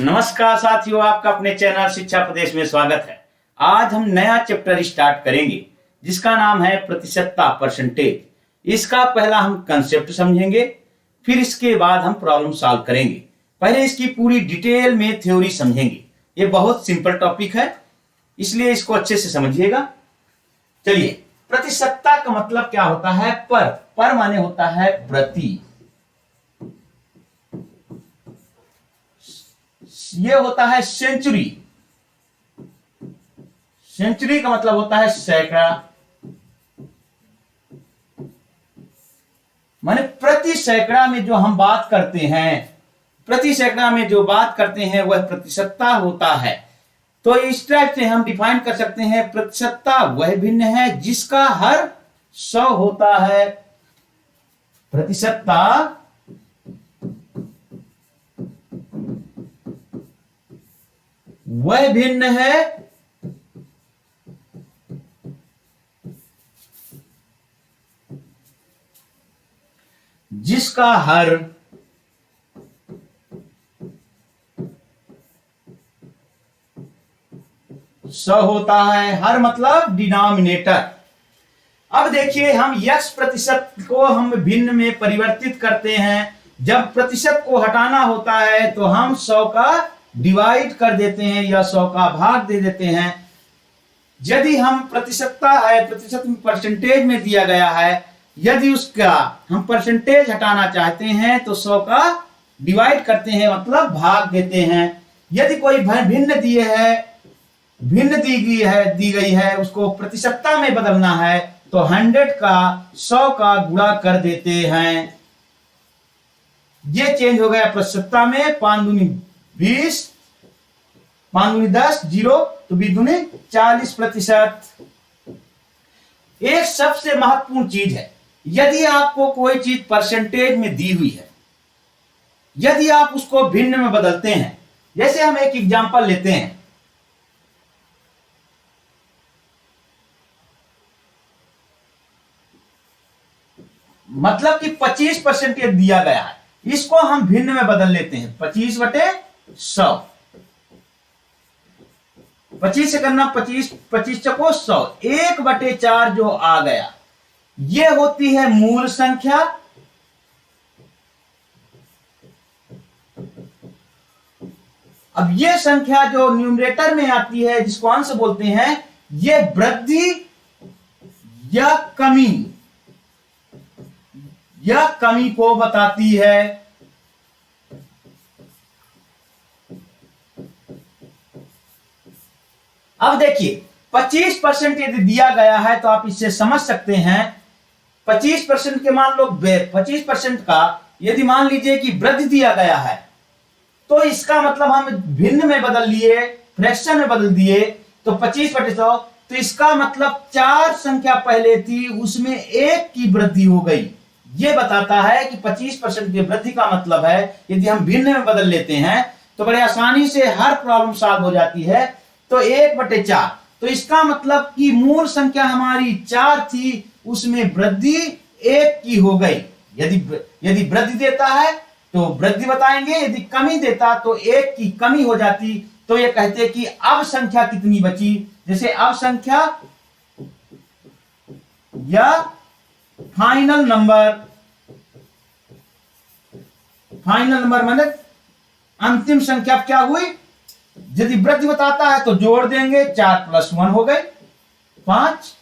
नमस्कार साथियों, आपका अपने चैनल शिक्षा प्रदेश में स्वागत है। आज हम नया चैप्टर स्टार्ट करेंगे जिसका नाम है प्रतिशतता, परसेंटेज। इसका पहला हम कंसेप्ट समझेंगे, फिर इसके बाद हम प्रॉब्लम सॉल्व करेंगे। पहले इसकी पूरी डिटेल में थ्योरी समझेंगे। ये बहुत सिंपल टॉपिक है, इसलिए इसको अच्छे से समझिएगा। चलिए, प्रतिशतता का मतलब क्या होता है? पर माने होता है प्रति। ये होता है सेंचुरी। सेंचुरी का मतलब होता है सैकड़ा, माने प्रति सैकड़ा में जो हम बात करते हैं, प्रति सैकड़ा में जो बात करते हैं वह प्रतिशतता होता है। तो इस टाइप से हम डिफाइन कर सकते हैं, प्रतिशतता वह भिन्न है जिसका हर 100 होता है। प्रतिशतता वह भिन्न है जिसका हर 100 होता है। हर मतलब डिनोमिनेटर। अब देखिए, हम यक्स प्रतिशत को हम भिन्न में परिवर्तित करते हैं। जब प्रतिशत को हटाना होता है तो हम 100 का डिवाइड कर देते हैं या 100 का भाग दे देते हैं। यदि हम प्रतिशतता है, प्रतिशत में परसेंटेज में दिया गया है, यदि उसका हम परसेंटेज हटाना चाहते हैं तो 100 का डिवाइड करते हैं, मतलब भाग देते हैं। यदि कोई भिन्न दी गई है, उसको प्रतिशतता में बदलना है तो 100 का 100 का गुणा कर देते हैं। ये चेंज हो गया प्रतिशतता में। 5 दूनी 20, 5 दूनी 10, 0 तो 20 दूनी 40%। एक सबसे महत्वपूर्ण चीज है, यदि आपको कोई चीज परसेंटेज में दी हुई है, यदि आप उसको भिन्न में बदलते हैं, जैसे हम एक एग्जांपल लेते हैं, मतलब कि 25% दिया गया है, इसको हम भिन्न में बदल लेते हैं। 25/100, 25 से करना 25 चको 100, 1/4 जो आ गया, ये होती है मूल संख्या। अब ये संख्या जो न्यूमरेटर में आती है, जिसको अंश बोलते हैं, ये वृद्धि या कमी को बताती है। अब देखिए, 25% यदि दिया गया है तो आप इससे समझ सकते हैं, 25% के मान लो 25% का यदि मान लीजिए कि वृद्धि दिया गया है, तो इसका मतलब हम भिन्न में बदल लिए, फ्रैक्शन में बदल दिए, तो 25/100, तो इसका मतलब 4 संख्या पहले थी, उसमें 1 की वृद्धि हो गई। ये बताता है कि 25% की वृद्धि का मतलब है, यदि हम भिन्न में बदल लेते हैं तो बड़े आसानी से हर प्रॉब्लम सॉल्व हो जाती है। तो 1/4, तो इसका मतलब कि मूल संख्या हमारी 4 थी, उसमें वृद्धि 1 की हो गई। यदि वृद्धि देता है तो वृद्धि बताएंगे, यदि कमी देता तो 1 की कमी हो जाती। तो ये कहते कि अब संख्या कितनी बची, जैसे अब संख्या या फाइनल नंबर माने अंतिम संख्या क्या हुई। यदि वृद्धि बताता है तो जोड़ देंगे, 4 + 1 हो गए 5।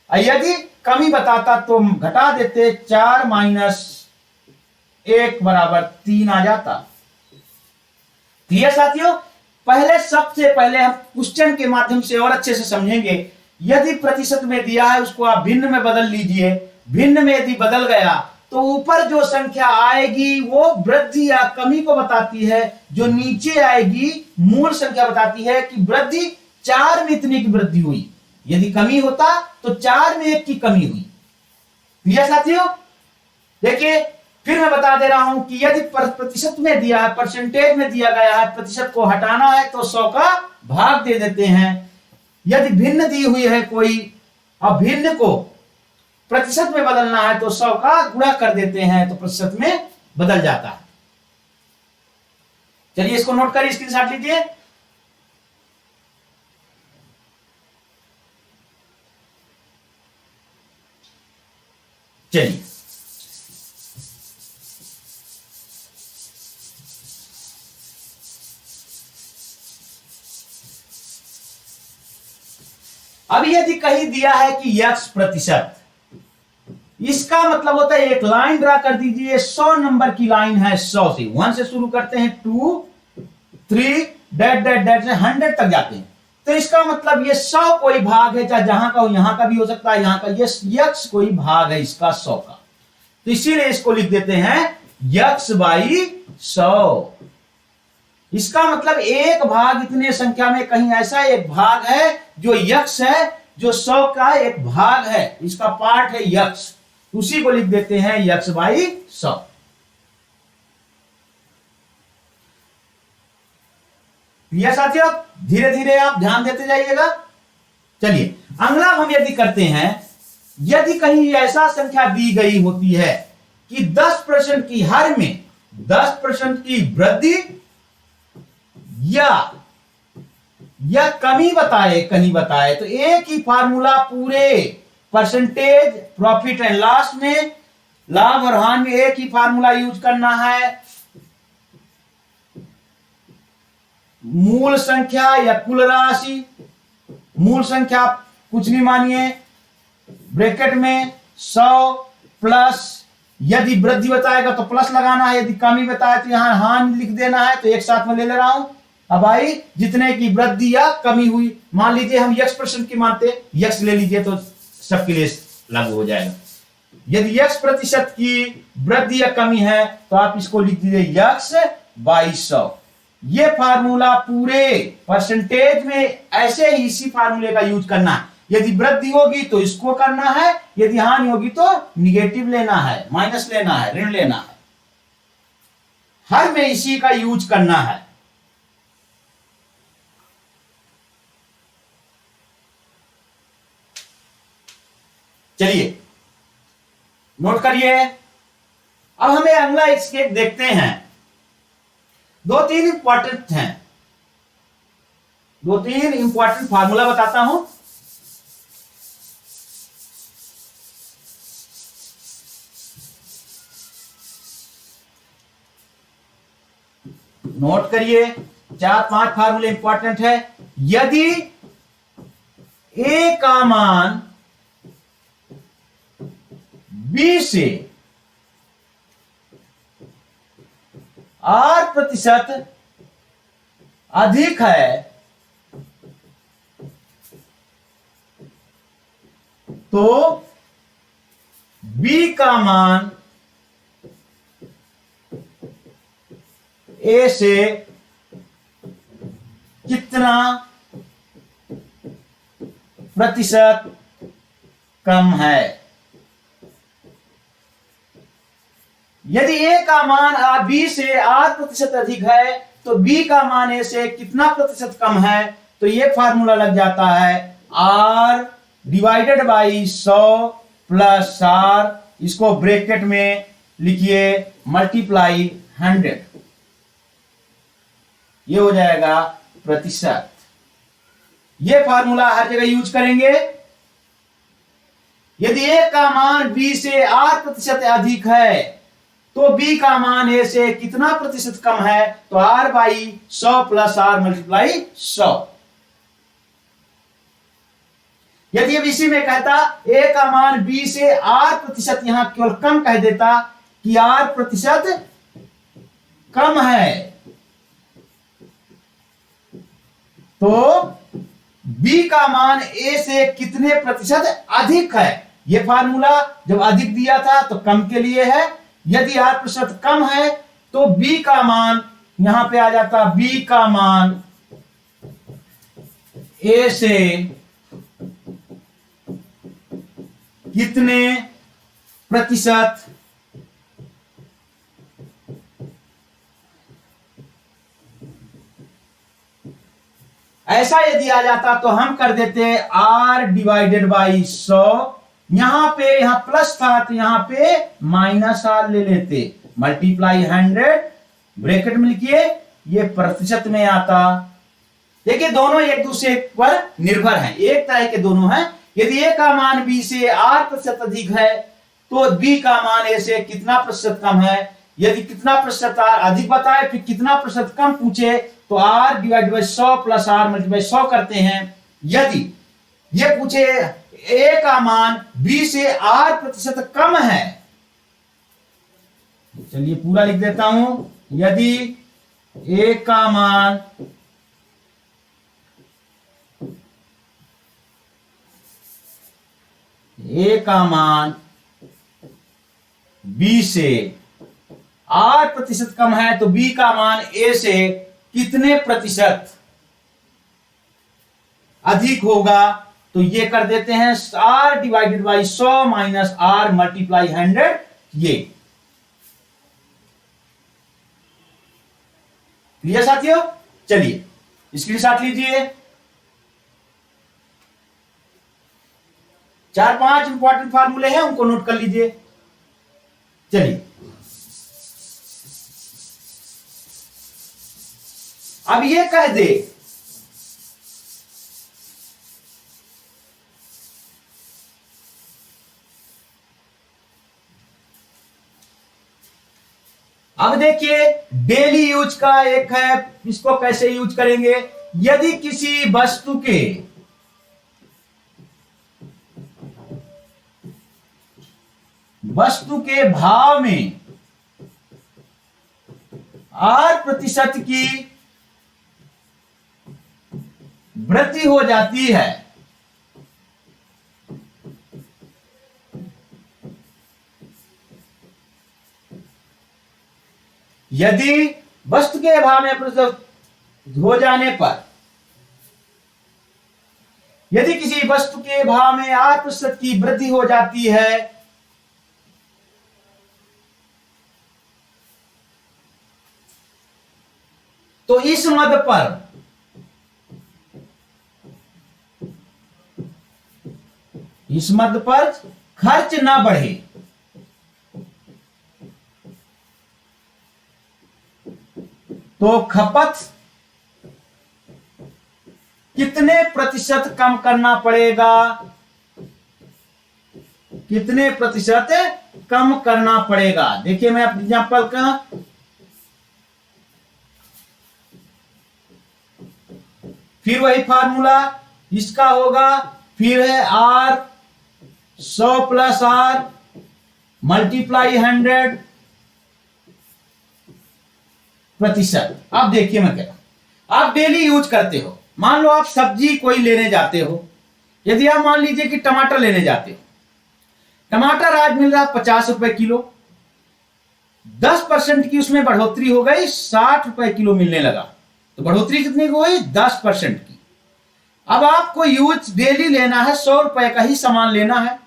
यदि कमी बताता तो घटा देते, 4 - 1 = 3 आ जाता। ठीक है साथियों, सबसे पहले हम क्वेश्चन के माध्यम से और अच्छे से समझेंगे। यदि प्रतिशत में दिया है, उसको आप भिन्न में बदल लीजिए। भिन्न में यदि बदल गया तो ऊपर जो संख्या आएगी वो वृद्धि या कमी को बताती है, जो नीचे आएगी मूल संख्या बताती है कि वृद्धि 4 में इतनी की वृद्धि हुई। यदि कमी होता तो 4 में 1 की कमी हुई। ठीक है साथियों, देखिए फिर मैं बता दे रहा हूं कि यदि प्रतिशत में दिया है, परसेंटेज में दिया गया है, प्रतिशत को हटाना है तो 100 का भाग दे देते हैं। यदि भिन्न दी हुई है कोई, अब भिन्न को प्रतिशत में बदलना है तो 100 का गुणा कर देते हैं, तो प्रतिशत में बदल जाता है। चलिए इसको नोट करिए, स्क्रीनशॉट लीजिए। चलिए अब यदि कहीं दिया है कि x%, इसका मतलब होता है एक लाइन ड्रा कर दीजिए, 100 नंबर की लाइन है, 100 से 1 से शुरू करते हैं, 2 3 डैट डैट डैट से 100 तक जाते हैं। तो इसका मतलब ये 100 कोई भाग है, चाहे जहां का हो, यहां का भी हो सकता है, यहां का, ये x कोई भाग है इसका 100 का। तो इसीलिए इसको लिख देते हैं x/100। इसका मतलब एक भाग, इतने संख्या में कहीं ऐसा एक भाग है जो x है, जो 100 का एक भाग है, इसका पार्ट है x, उसी को लिख देते हैं x/100। यह साथियों धीरे धीरे आप ध्यान देते जाइएगा। चलिए अगला हम यदि करते हैं, यदि कहीं ऐसा संख्या दी गई होती है कि 10% की हर में 10% की वृद्धि या कमी बताए, कहीं बताए, तो एक ही फार्मूला पूरे परसेंटेज प्रॉफिट एंड लॉस में, लाभ और हानि में एक ही फार्मूला यूज करना है। मूल संख्या या कुल राशि, मूल संख्या कुछ नहीं मानिए, ब्रैकेट में 100 प्लस, यदि वृद्धि बताएगा तो प्लस लगाना है, यदि कमी बताए तो यहां हानि लिख देना है। तो एक साथ में ले ले रहा हूं। अब आई जितने की वृद्धि या कमी हुई, मान लीजिए हम x% की मानते, x ले लीजिए तो सबके लिए लागू हो जाएगा। यदि x% की वृद्धि या कमी है तो आप इसको लिख दीजिए x/100। ये फार्मूला पूरे परसेंटेज में ऐसे ही इसी फार्मूले का यूज करना है। यदि वृद्धि होगी तो इसको करना है, यदि हानि होगी तो निगेटिव लेना है, माइनस लेना है, ऋण लेना है। हर में इसी का यूज करना है। चलिए नोट करिए। अब हमें अगला स्केप देखते हैं। 2-3 इंपॉर्टेंट हैं, 2-3 इंपॉर्टेंट फार्मूला बताता हूं। नोट करिए, 4-5 फार्मूले इंपॉर्टेंट है। यदि ए का मान बी से R% अधिक है तो बी का मान ए से कितना प्रतिशत कम है। यदि ए का मान बी से R% अधिक है तो बी का मान ए से कितना प्रतिशत कम है। तो ये फार्मूला लग जाता है R/100 प्लस R, इसको ब्रैकेट में लिखिए मल्टीप्लाई 100, ये हो जाएगा प्रतिशत। ये फार्मूला हर जगह यूज करेंगे। यदि ए का मान बी से R% अधिक है तो बी का मान ए से कितना प्रतिशत कम है। तो R/100 प्लस R मल्टीप्लाई 100। यदि अब इसी में कहता ए का मान बी से R%, यहां केवल कम कह देता कि R% कम है, तो बी का मान ए से कितने प्रतिशत अधिक है। यह फार्मूला जब अधिक दिया था तो कम के लिए है। यदि R% कम है तो बी का मान यहां पे आ जाता, बी का मान ए से कितने प्रतिशत ऐसा यदि आ जाता तो हम कर देते R/100। यहां प्लस था तो यहां पे माइनस R ले लेते, मल्टीप्लाई 100 ब्रैकेट में लिखिए। ये प्रतिशत में आता। देखिए दोनों एक दूसरे पर निर्भर हैं, एक तरह के दोनों हैं। यदि ए का मान बी से 8% अधिक है तो बी का मान ए से कितना प्रतिशत कम है। यदि कितना प्रतिशत आर अधिक बताए फिर कितना प्रतिशत कम पूछे तो r divide by 100 plus r multiply 100 करते हैं। यदि ये पूछे ए का मान बी से 8% कम है, चलिए पूरा लिख देता हूं। यदि ए का मान बी से 8% कम है तो बी का मान ए से कितने प्रतिशत अधिक होगा, तो ये कर देते हैं r divided by 100 minus r multiply 100। ये क्लियर साथियों। चलिए स्क्रीनशॉट लीजिए। 4-5 इंपॉर्टेंट फार्मूले हैं, उनको नोट कर लीजिए। चलिए अब ये कह दे अब देखिए डेली यूज का एक है, इसको कैसे यूज करेंगे। यदि किसी वस्तु के भाव में 8% की वृद्धि हो जाती है, यदि वस्तु के भाव में हो जाने पर, यदि किसी वस्तु के भाव में 8% की वृद्धि हो जाती है तो इस मद पर खर्च ना बढ़े। तो खपत कितने प्रतिशत कम करना पड़ेगा, कितने प्रतिशत कम करना पड़ेगा। देखिए मैं एग्जांपल का फिर वही फार्मूला इसका होगा, फिर है आर 100 प्लस आर मल्टीप्लाई 100 प्रतिशत। अब देखिए मैं कह रहा हूं आप डेली यूज करते हो। मान लो आप सब्जी कोई लेने जाते हो, यदि आप मान लीजिए कि टमाटर लेने जाते हो, टमाटर आज मिल रहा 50 रुपए किलो, 10% की उसमें बढ़ोतरी हो गई, 60 रुपए किलो मिलने लगा। तो बढ़ोतरी कितनी की हुई? 10% की। अब आपको यूज डेली लेना है, 100 रुपए का ही सामान लेना है,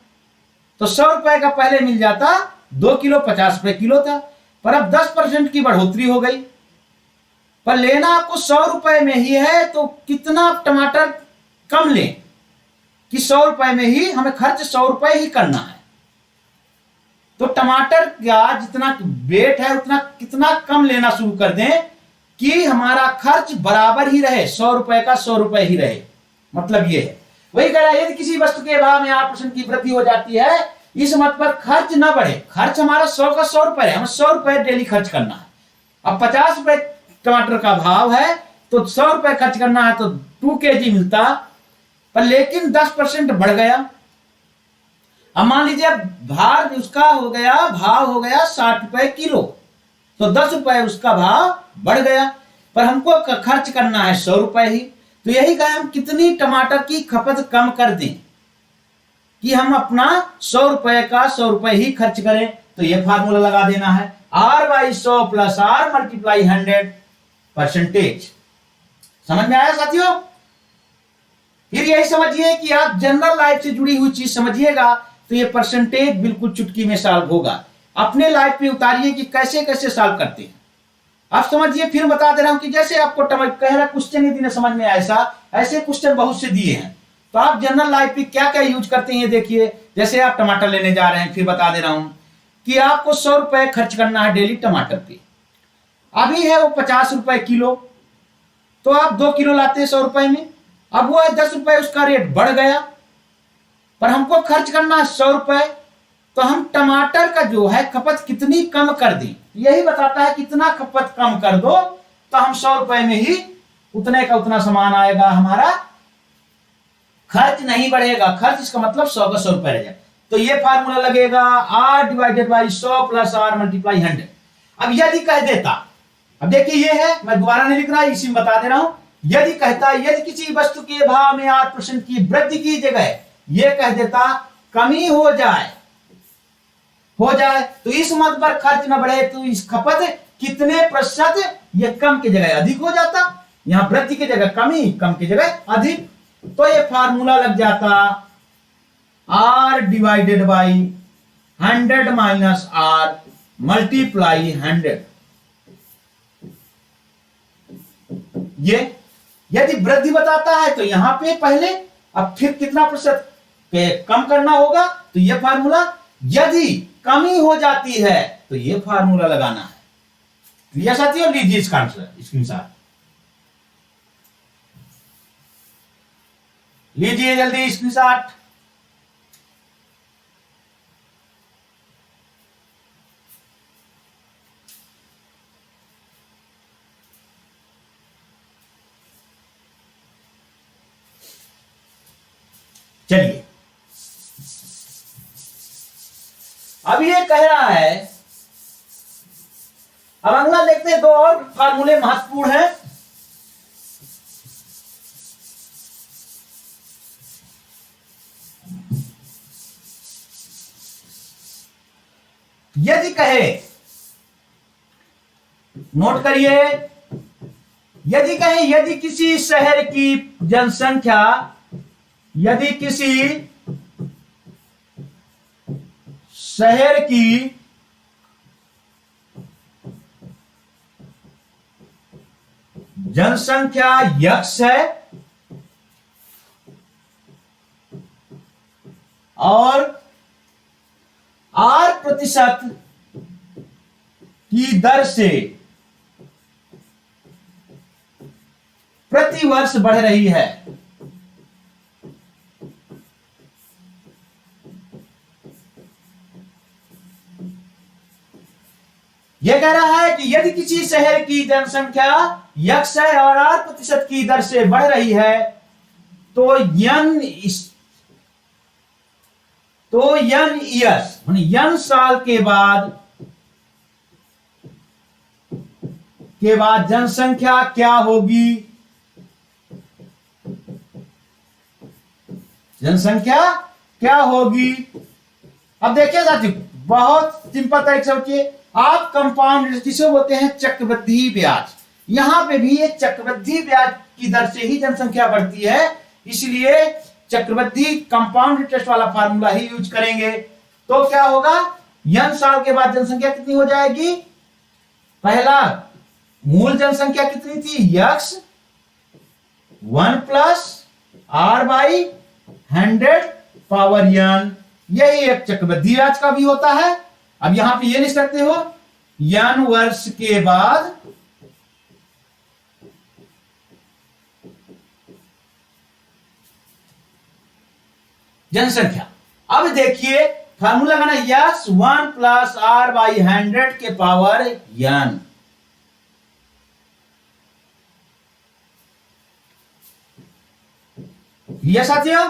तो 100 रुपए का पहले मिल जाता 2 किलो 50 रुपए किलो था, पर अब 10% की बढ़ोतरी हो गई। पर लेना आपको 100 रुपए में ही है, तो कितना टमाटर कम लें कि 100 रुपए में ही हमें खर्च 100 रुपए ही करना है। तो टमाटर का जितना वेट है उतना कितना कम लेना शुरू कर दें कि हमारा खर्च बराबर ही रहे, 100 रुपए का 100 रुपए ही रहे। मतलब ये है, वही कह रहा है यदि किसी वस्तु के भाव में 8% की वृद्धि हो जाती है, इस मत पर खर्च ना बढ़े। खर्च हमारा 100 का 100 रुपए है, हमें 100 रुपए डेली खर्च करना है। अब 50 रुपए टमाटर का भाव है तो 100 रुपए खर्च करना है तो 2 kg मिलता, पर लेकिन 10% बढ़ गया। अब मान लीजिए भार उसका हो गया, भाव हो गया 60 रुपए किलो, तो 10 रुपए उसका भाव बढ़ गया, पर हमको खर्च करना है 100 रुपए ही। तो यही कहा हम कितनी टमाटर की खपत कम कर दें कि हम अपना 100 रुपए का 100 रुपए ही खर्च करें। तो ये फार्मूला लगा देना है, r by 100 plus r multiply 100%। समझ में आया साथियों? फिर यही समझिए कि आप जनरल लाइफ से जुड़ी हुई चीज समझिएगा तो ये परसेंटेज बिल्कुल चुटकी में सॉल्व होगा। अपने लाइफ पे उतारिए कि कैसे कैसे सॉल्व करते हैं आप समझिए। फिर बता दे रहा हूं कि जैसे आपको कह रहा क्वेश्चन यदि समझ में आया, ऐसे क्वेश्चन बहुत से दिए हैं, तो आप जनरल लाइफ पे क्या क्या यूज करते हैं देखिए। जैसे आप टमाटर लेने जा रहे हैं, फिर बता दे रहा हूं कि आपको 100 रुपए खर्च करना है डेली टमाटर पे, अभी है वो 50 रुपए किलो, तो आप 2 किलो लाते हैं 100 रुपए में, अब वो है 10 रुपए, उसका रेट बढ़ गया, पर हमको खर्च करना है 100 रुपए, तो हम टमाटर का जो है खपत कितनी कम कर दें, यही बताता है कितना खपत कम कर दो तो हम 100 रुपए में ही उतने का उतना सामान आएगा, हमारा खर्च नहीं बढ़ेगा। खर्च इसका मतलब 100 का 100 रुपए रह जाए। तो ये फार्मूला लगेगा R divided by 100 plus R multiply 100। अब यदि कह देता, अब देखिए ये है, मैं दोबारा नहीं लिख रहा, इसी में बता दे रहा हूं, यदि कहता यदि किसी वस्तु के भाव में 8% की वृद्धि की जगह ये कह देता कमी हो जाए, तो इस मत पर खर्च न बढ़े, तो इस खपत कितने प्रतिशत, ये कम की जगह अधिक हो जाता, यहां वृद्धि की जगह कमी, कम की जगह अधिक, तो ये फार्मूला लग जाता R divided by 100 minus R multiply 100। ये यदि वृद्धि बताता है तो यहां पे पहले, अब फिर कितना प्रतिशत कम करना होगा, तो ये फार्मूला, यदि कमी हो जाती है तो ये फार्मूला लगाना है। क्लियर साथियों, लीजिए इसका आंसर स्क्रीनशॉट लीजिए जल्दी स्क्रीनशॉट। चलिए अब ये कह रहा है, अब अगला देखते हैं, दो और फार्मूले महत्वपूर्ण हैं। यदि कहे, नोट करिए, यदि कहे यदि किसी शहर की जनसंख्या, यदि किसी शहर की जनसंख्या x है और R% की दर से प्रति वर्ष बढ़ रही है, यह कह रहा है कि यदि किसी शहर की जनसंख्या x है और R% की दर से बढ़ रही है, तो n ईयर्स n साल के बाद जनसंख्या क्या होगी, जनसंख्या क्या होगी। अब देखिए साथियों, बहुत सिंपल तरीके से सोचिए, आप कंपाउंड जिसे बोलते हैं चक्रवृद्धि ब्याज, यहां पे भी ये चक्रवृद्धि ब्याज की दर से ही जनसंख्या बढ़ती है, इसलिए चक्रवृद्धि कंपाउंड इंटरेस्ट वाला फार्मूला ही यूज करेंगे। तो क्या होगा, n साल के बाद जनसंख्या कितनी हो जाएगी, पहला मूल जनसंख्या कितनी थी x, 1 plus R by 100 power n, यही एक चक्रवृद्धि ब्याज का भी होता है। अब यहां पे ये लिख सकते हो, n वर्ष के बाद जनसंख्या। अब देखिए फार्मूला लगाना, यस 1 प्लस R बाई 100 के पावर n। ये साथियों,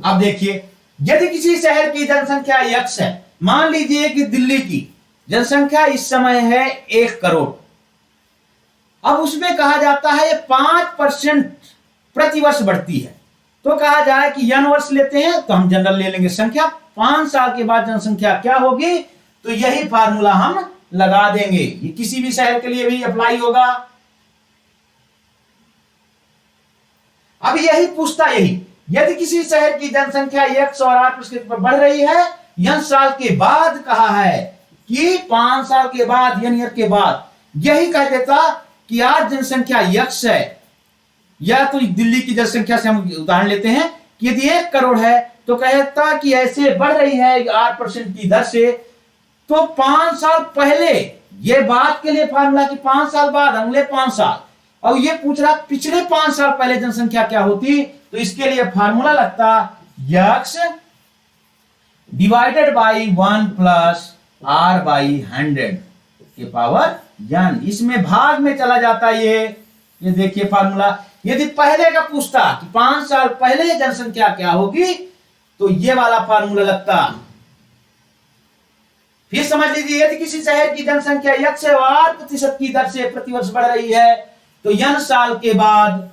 अब देखिए यदि किसी शहर की जनसंख्या x है, मान लीजिए कि दिल्ली की जनसंख्या इस समय है 1 करोड़, अब उसमें कहा जाता है 5% प्रति वर्ष बढ़ती है, तो कहा जाए कि n वर्ष लेते हैं तो हम जनरल ले लेंगे संख्या, 5 साल के बाद जनसंख्या क्या होगी, तो यही फार्मूला हम लगा देंगे। ये किसी भी शहर के लिए भी अप्लाई होगा। अब यही पूछता, यही यदि किसी शहर की जनसंख्या x और R% पर बढ़ रही है, n साल के बाद कहा है कि 5 साल के बाद, n ईयर के बाद, यही कह देता कि आज जनसंख्या x है, या तो दिल्ली की जनसंख्या से हम उदाहरण लेते हैं कि यदि 1 करोड़ है तो कहता कि ऐसे बढ़ रही है R% की दर से, तो 5 साल पहले ये बात के लिए फार्मूला कि 5 साल बाद, अगले 5 साल, और ये पूछ रहा पिछले 5 साल पहले जनसंख्या क्या होती, तो इसके लिए फार्मूला लगता x divided by 1 plus r by 100 के पावर n। इसमें भाग में चला जाता ये देखिए फार्मूला। यदि पहले का पूछता कि 5 साल पहले जनसंख्या क्या होगी, तो ये वाला फार्मूला लगता। फिर समझ लीजिए, यदि किसी शहर की जनसंख्या 108% की दर से प्रतिवर्ष बढ़ रही है, तो n साल के बाद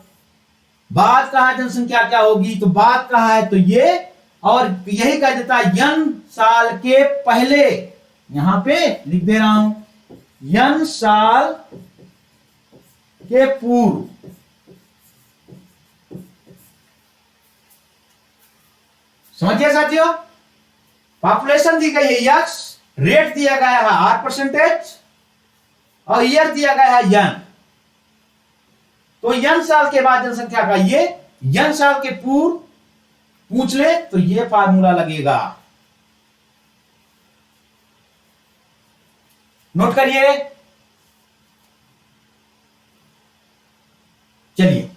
कहा जनसंख्या क्या होगी, तो बात कहा है तो ये, और यही कह देता n साल के पहले, यहां पे लिख दे रहा हूं n साल के पूर्व। समझिए साथियों, पॉपुलेशन दी गई है यक्स, रेट दिया गया है आर परसेंटेज, और ईयर दिया गया है n। तो n साल के बाद जनसंख्या का ये, n साल के पूर्व पूछ ले तो ये फार्मूला लगेगा। नोट करिए। चलिए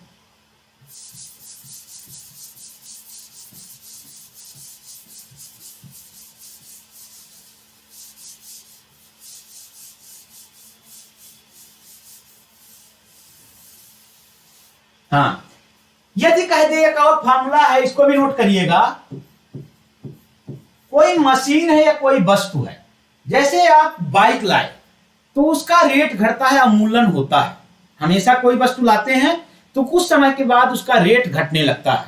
हाँ, यदि कह दे एक और फार्मूला है, इसको भी नोट करिएगा। कोई मशीन है या कोई वस्तु है, जैसे आप बाइक लाए तो उसका रेट घटता है, अवमूल्यन होता है। हमेशा कोई वस्तु लाते हैं तो कुछ समय के बाद उसका रेट घटने लगता है।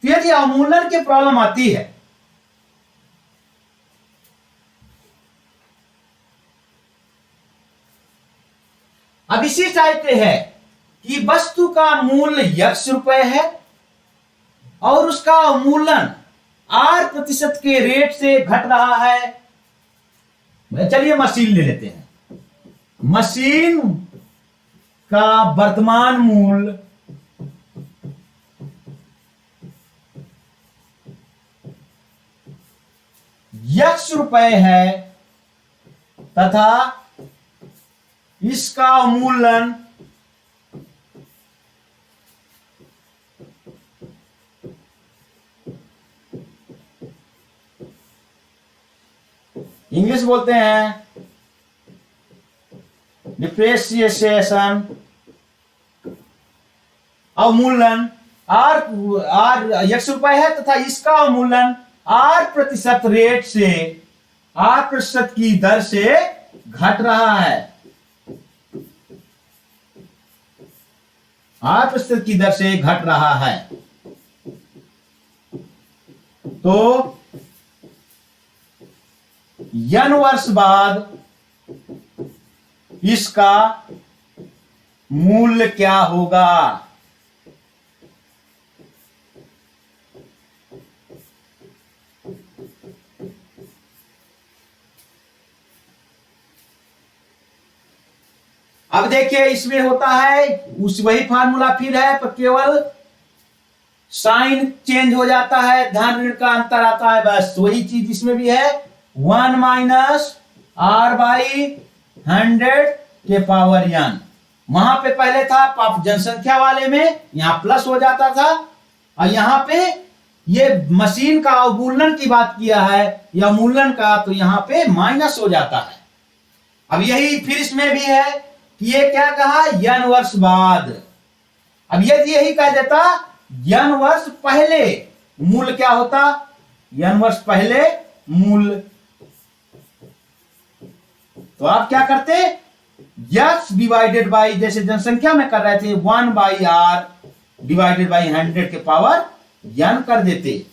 तो यदि अवमूल्यन की प्रॉब्लम आती है, अब इसी टाइप से है कि वस्तु का मूल्य यक्स रुपए है और उसका अवमूल्यन 8% के रेट से घट रहा है। चलिए मशीन ले लेते हैं। मशीन का वर्तमान मूल्य यक्स रुपए है तथा इसका अवमूल्यन इंग्लिश बोलते हैं डिप्रेसिएशन, अवमूल्यन आर यक्स रुपए है तथा इसका अवमूल्यन 8% रेट से 8% की दर से घट रहा है। 8% की दर से घट रहा है। तो n वर्ष बाद इसका मूल्य क्या होगा। अब देखिए इसमें होता है उस वही फार्मूला फिर है, पर केवल साइन चेंज हो जाता है, ध्यान ऋण का अंतर आता है, बस वही चीज इसमें भी है। 1 माइनस आर बाई 100 के पावर n। वहां पे पहले था जनसंख्या वाले में, यहां प्लस हो जाता था, और यहां पे ये मशीन का अवमूल्यन की बात किया है या मूल्यन का, तो यहां पे माइनस हो जाता है। अब यही फिर इसमें भी है कि ये क्या कहा, n वर्ष बाद। अब यही कह देता n वर्ष पहले मूल्य क्या होता, n वर्ष पहले मूल्य। तो आप क्या करते, यक्स डिवाइडेड बाई, जैसे जनसंख्या में कर रहे थे, 1 बाई आर डिवाइडेड बाई 100 के पावर n कर देते।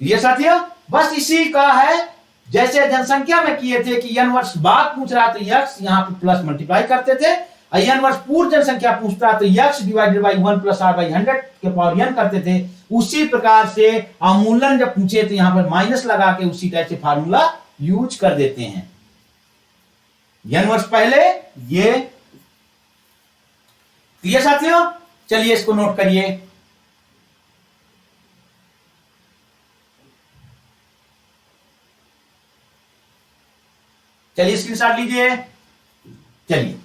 ये साथियों बस इसी का है, जैसे जनसंख्या में किए थे कि n वर्ष बाद पूछ रहा तो यक्स यहां पे प्लस मल्टीप्लाई करते थे, और n वर्ष पूर्व जनसंख्या पूछता तो x divided by 1 plus r by 100 के पावर n करते थे। उसी प्रकार से अवमूल्यन जब पूछे तो यहां पर माइनस लगा के उसी टाइप से फार्मूला यूज कर देते हैं। n वर्ष पहले ये साथियों, चलिए इसको नोट करिए। चलिए स्क्रीनशॉट लीजिए। चलिए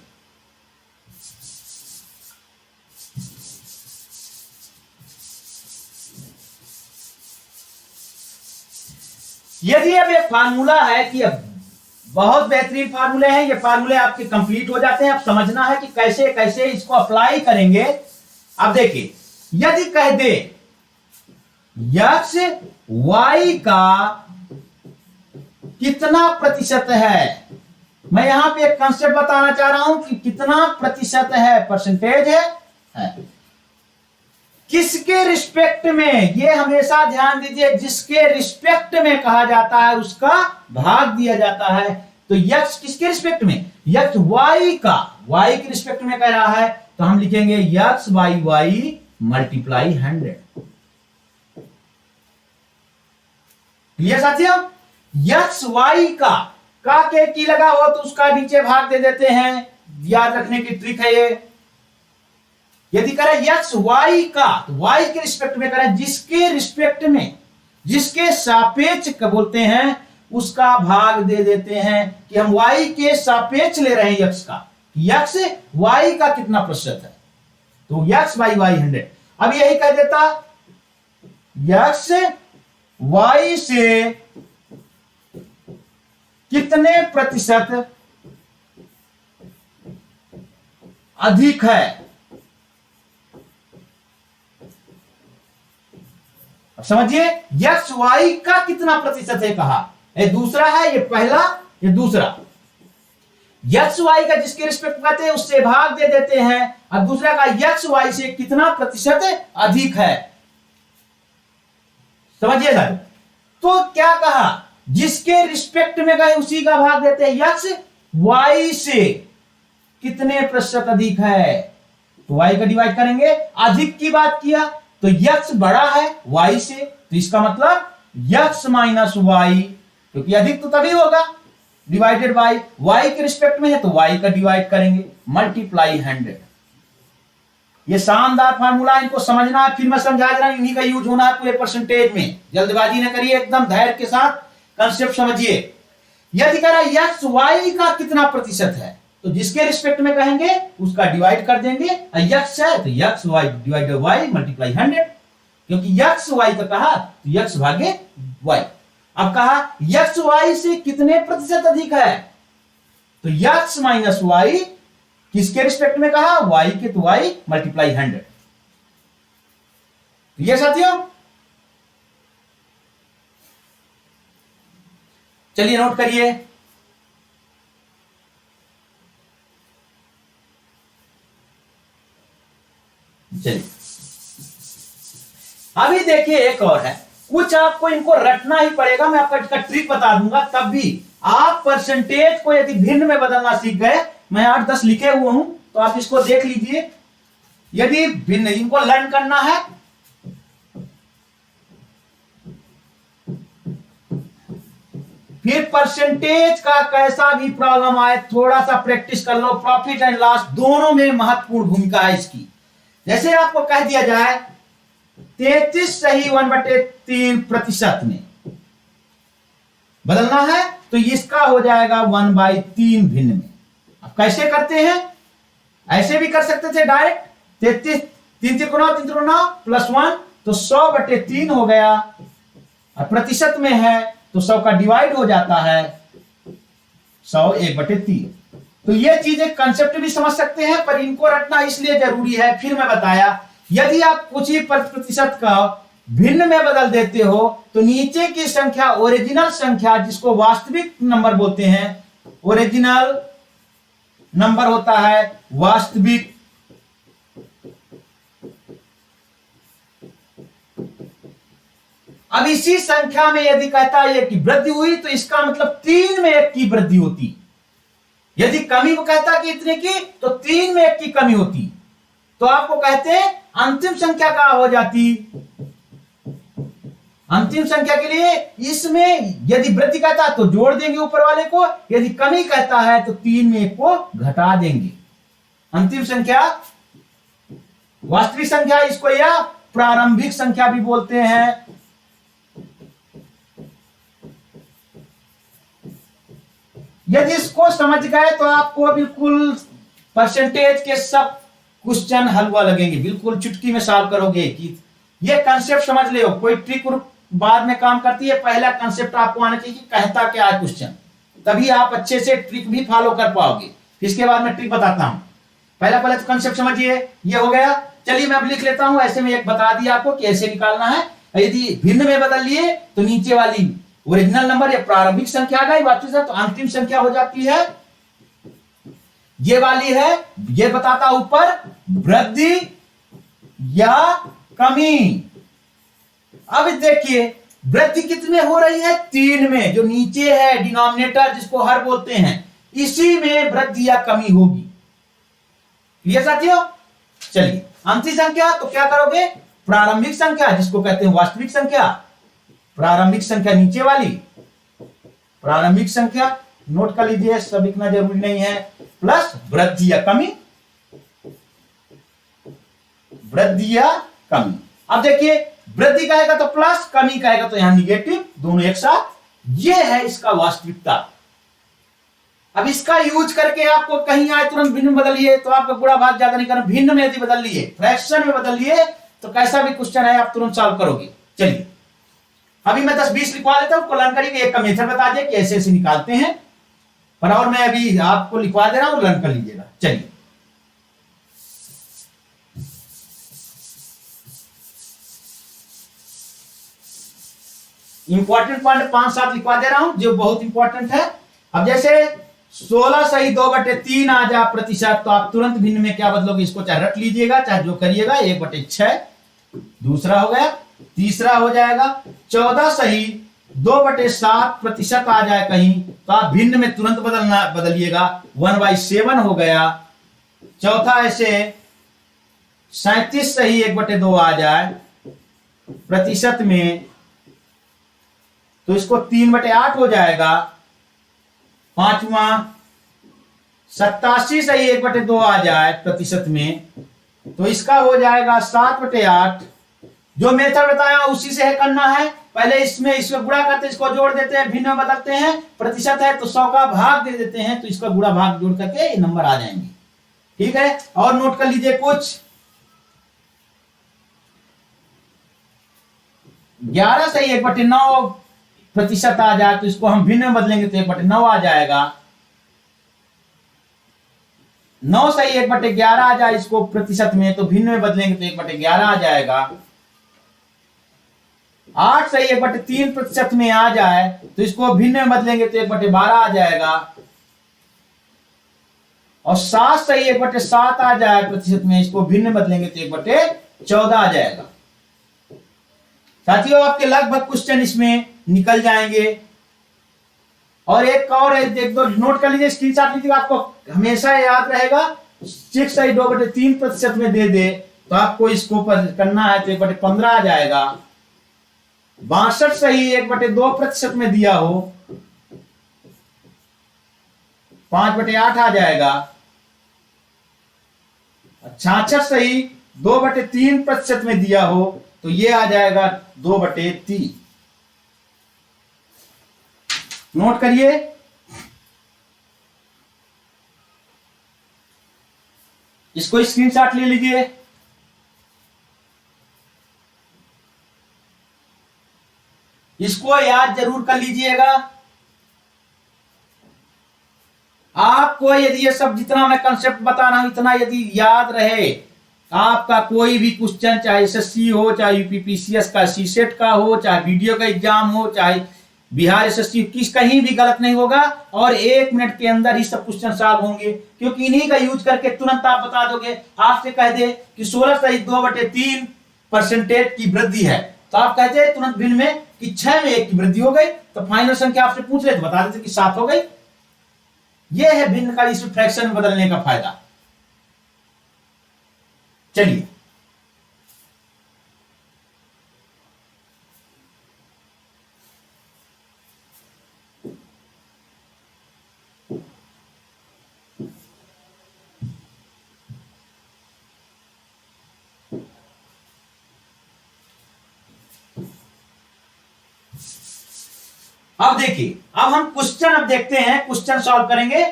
यदि अब एक फार्मूला है कि अब बहुत बेहतरीन फार्मूले हैं, ये फार्मूले आपके कंप्लीट हो जाते हैं। अब समझना है कि कैसे कैसे इसको अप्लाई करेंगे। अब देखिए, यदि कह दे x y का कितना प्रतिशत है, मैं यहां पे एक कंसेप्ट बताना चाह रहा हूं कि कितना प्रतिशत है, परसेंटेज है। किसके रिस्पेक्ट में, ये हमेशा ध्यान दीजिए, जिसके रिस्पेक्ट में कहा जाता है उसका भाग दिया जाता है। तो यक्स किसके रिस्पेक्ट में, यक्स वाई का, वाई के रिस्पेक्ट में कह रहा है, तो हम लिखेंगे x by y multiply 100। Clear साथियों? यक्स वाई का के की लगा हो तो उसका नीचे भाग दे देते हैं, याद रखने की ट्रिक है ये। यदि करें यक्स वाई का, तो वाई के रिस्पेक्ट में करें, जिसके रिस्पेक्ट में, जिसके सापेक्ष का बोलते हैं उसका भाग दे देते हैं कि हम वाई के सापेक्ष ले रहे हैं यक्स का, यक्स वाई का कितना प्रतिशत है, तो यक्स बाई वाई 100। अब यही कह देता यक्स वाई से कितने प्रतिशत अधिक है। अब समझिए, यक्स वाई का कितना प्रतिशत है कहा, ये दूसरा है, ये पहला, ये दूसरा। यक्स वाई का जिसके रिस्पेक्ट कहते हैं उससे भाग दे देते हैं, और दूसरा का यक्स वाई से कितना प्रतिशत अधिक है। समझिए सर, तो क्या कहा, जिसके रिस्पेक्ट में गए उसी का भाग देते हैं, यक्स वाई से कितने प्रतिशत अधिक है, तो वाई का डिवाइड करेंगे। अधिक की बात किया तो यक्स बड़ा है वाई से, तो इसका मतलब यक्स माइनस वाई, क्योंकि अधिक तो तभी होगा, डिवाइडेड बाई वाई के रिस्पेक्ट में है तो वाई का डिवाइड करेंगे, मल्टीप्लाई 100। ये शानदार फार्मूला, इनको समझना है, फिर मैं समझा दे रहा हूं, इन्हीं का यूज होना है पूरे परसेंटेज में। जल्दबाजी न करिए, एकदम धैर्य के साथ कंसेप्ट समझिए। यदि कह रहा है यक्स वाई का कितना प्रतिशत है, तो जिसके रिस्पेक्ट में कहेंगे उसका डिवाइड कर देंगे, यक्स है तो x y divided y multiply 100, क्योंकि यक्स वाई का कहा तो यक्स भागे वाई। अब कहा यक्स वाई से कितने प्रतिशत अधिक है, तो यक्स माइनस वाई, किसके रिस्पेक्ट में कहा, वाई के, तो वाई मल्टीप्लाई 100। ये साथियों, चलिए नोट करिए। चलिए अभी देखिए, एक और है, कुछ आपको इनको रटना ही पड़ेगा, मैं आपका इसका ट्रिक बता दूंगा, तब भी आप परसेंटेज को यदि भिन्न में बदलना सीख गए, मैं 8-10 लिखे हुए हूं तो आप इसको देख लीजिए। यदि भिन्न इनको लर्न करना है, फिर परसेंटेज का कैसा भी प्रॉब्लम आए थोड़ा सा प्रैक्टिस कर लो। प्रॉफिट एंड लॉस दोनों में महत्वपूर्ण भूमिका है इसकी। जैसे आपको कह दिया जाए 33 सही 1/3 प्रतिशत में बदलना है, तो इसका हो जाएगा 1/3 भिन्न में। अब कैसे करते हैं, ऐसे भी कर सकते थे डायरेक्ट, 33 3 त्रिकोण 3 त्रिकोण +1, तो 100/3 हो गया, और प्रतिशत में है तो 100 का डिवाइड हो जाता है, 100 1/3। तो ये चीजें कंसेप्ट भी समझ सकते हैं, पर इनको रटना इसलिए जरूरी है। फिर मैं बताया, यदि आप कुछ ही प्रतिशत का भिन्न में बदल देते हो, तो नीचे की संख्या, ओरिजिनल संख्या, जिसको वास्तविक नंबर बोलते हैं, ओरिजिनल नंबर होता है वास्तविक, अब इसी संख्या में यदि कहता है कि वृद्धि हुई, तो इसका मतलब 3 में 1 की वृद्धि होती। यदि कमी वो कहता कि इतने की, तो 3 में 1 की कमी होती। तो आपको कहते हैं अंतिम संख्या क्या हो जाती, अंतिम संख्या के लिए इसमें यदि वृद्धि कहता तो जोड़ देंगे ऊपर वाले को, यदि कमी कहता है तो 3 में 1 को घटा देंगे। अंतिम संख्या वास्तविक संख्या, इसको या प्रारंभिक संख्या भी बोलते हैं। यदि इसको समझ गए तो आपको बिल्कुल परसेंटेज के सब क्वेश्चन हलवा लगेंगे, बिल्कुल चुटकी में सॉल्व करोगे कि ये कंसेप्ट समझ ले। कोई ट्रिक बाद में काम करती है, पहला कंसेप्ट आपको आना चाहिए कि कहता क्या है क्वेश्चन, तभी आप अच्छे से ट्रिक भी फॉलो कर पाओगे। इसके बाद मैं ट्रिक बताता हूं। पहले तो कंसेप्ट समझिए, ये हो गया। चलिए मैं अब लिख लेता हूं, ऐसे में एक बता दिया आपको कि ऐसे निकालना है। यदि भिन्न में बदल लिए तो नीचे वाली ओरिजिनल नंबर या प्रारंभिक संख्या आ गई, वास्तविक तो अंतिम संख्या हो जाती है, ये वाली है। ये बताता ऊपर वृद्धि या कमी। अब देखिए वृद्धि कितने हो रही है, 3 में, जो नीचे है डिनोमिनेटर जिसको हर बोलते हैं, इसी में वृद्धि या कमी होगी। क्लियर साथियों? चलिए अंतिम संख्या तो क्या करोगे, प्रारंभिक संख्या जिसको कहते हैं वास्तविक संख्या, प्रारंभिक संख्या नीचे वाली प्रारंभिक संख्या, नोट कर लीजिए, सब लिखना जरूरी नहीं है, प्लस वृद्धि या कमी, वृद्धि या कमी। अब देखिए वृद्धि कहेगा तो प्लस, कमी कहेगा तो यहां निगेटिव, दोनों एक साथ। ये है इसका वास्तविकता। अब इसका यूज करके आपको कहीं आए तुरंत भिन्न में बदलिए तो आपका बुरा भाग ज्यादा नहीं करना। भिन्न में यदि बदल लिए, फ्रैक्शन में बदल लिए, तो कैसा भी क्वेश्चन है आप तुरंत सॉल्व करोगे। चलिए अभी मैं 10-20 लिखवा देता हूं, लर्न करिए। एक का मेथड बता दिया कि ऐसे ऐसे निकालते हैं, और मैं अभी आपको लिखवा दे रहा हूं, लर्न कर लीजिएगा। चलिए इंपॉर्टेंट पॉइंट 5-7 लिखवा दे रहा हूं जो बहुत इंपॉर्टेंट है। अब जैसे 16 सही 2/3 आ जा प्रतिशत, तो आप तुरंत भिन्न में क्या बदलोगे, इसको चाहे रट लीजिएगा चाहे जो करिएगा, 1/6 दूसरा हो गया। तीसरा हो जाएगा 14 सही 2/7 प्रतिशत आ जाए कहीं, तो आप भिन्न में तुरंत बदलिएगा, 1/7 हो गया। चौथा ऐसे 37 सही 1/2 आ जाए प्रतिशत में, तो इसको 3/8 हो जाएगा। पांचवा 87 सही 1/2 आ जाए प्रतिशत में, तो इसका हो जाएगा 7/8। जो मेथड बताया उसी से है करना है। पहले इसमें गुणा करते हैं, इसको जोड़ देते हैं, भिन्न में बदलते हैं, प्रतिशत है तो 100 का भाग दे देते हैं, तो इसका गुणा भाग जोड़ करके ये नंबर आ जाएंगे। ठीक है, और नोट कर लीजिए कुछ। 11 सही 1/9 प्रतिशत आ जाए, तो इसको हम भिन्न में बदलेंगे तो 1/9 आ जाएगा। 9 सही 1/11 आ जाए इसको प्रतिशत में, तो भिन्न में बदलेंगे तो 1/11 आ जाएगा। 8 सही 1/3 प्रतिशत में आ जाए, तो इसको भिन्न में बदलेंगे तो 1/12 आ जाएगा। और 7 सही 1/7 आ जाए प्रतिशत में, इसको भिन्न में बदलेंगे तो 1/14 आ जाएगा। साथियों आपके लगभग क्वेश्चन इसमें निकल जाएंगे। और एक और है, एक दो नोट कर लीजिए, स्क्रीनशॉट लीजिए, आपको हमेशा याद रहेगा। 6 सही 2/3 प्रतिशत में दे दे तो आपको इसको करना है तो 1/15 आ जाएगा। 62 सही 1/2 प्रतिशत में दिया हो, 5/8 आ जाएगा। 66 सही 2/3 प्रतिशत में दिया हो, तो ये आ जाएगा 2/3। नोट करिए। इसको स्क्रीनशॉट ले लीजिए। इसको याद जरूर कर लीजिएगा। आपको यदि ये सब जितना मैं कंसेप्ट बता रहा हूं इतना यदि याद रहे, आपका कोई भी क्वेश्चन, चाहे एसएससी हो, चाहे यूपीपीसीएस का सीसेट का हो, चाहे वीडियो का एग्जाम हो, चाहे बिहार एसएससी, कहीं भी गलत नहीं होगा, और 1 मिनट के अंदर ही सब क्वेश्चन सॉल्व होंगे, क्योंकि इन्हीं का यूज करके तुरंत आप बता दोगे। आपसे कह दे कि 16 सही 2/3% की वृद्धि है, तो आप कहते हैं तुरंत भिन्न में कि 6 में 1 की वृद्धि हो गई, तो फाइनल संख्या आपसे पूछ रहे तो बता देते कि 7 हो गई। यह है भिन्न का इस फ्रैक्शन में बदलने का फायदा। चलिए अब देखिए, अब हम क्वेश्चन अब देखते हैं, क्वेश्चन सॉल्व करेंगे।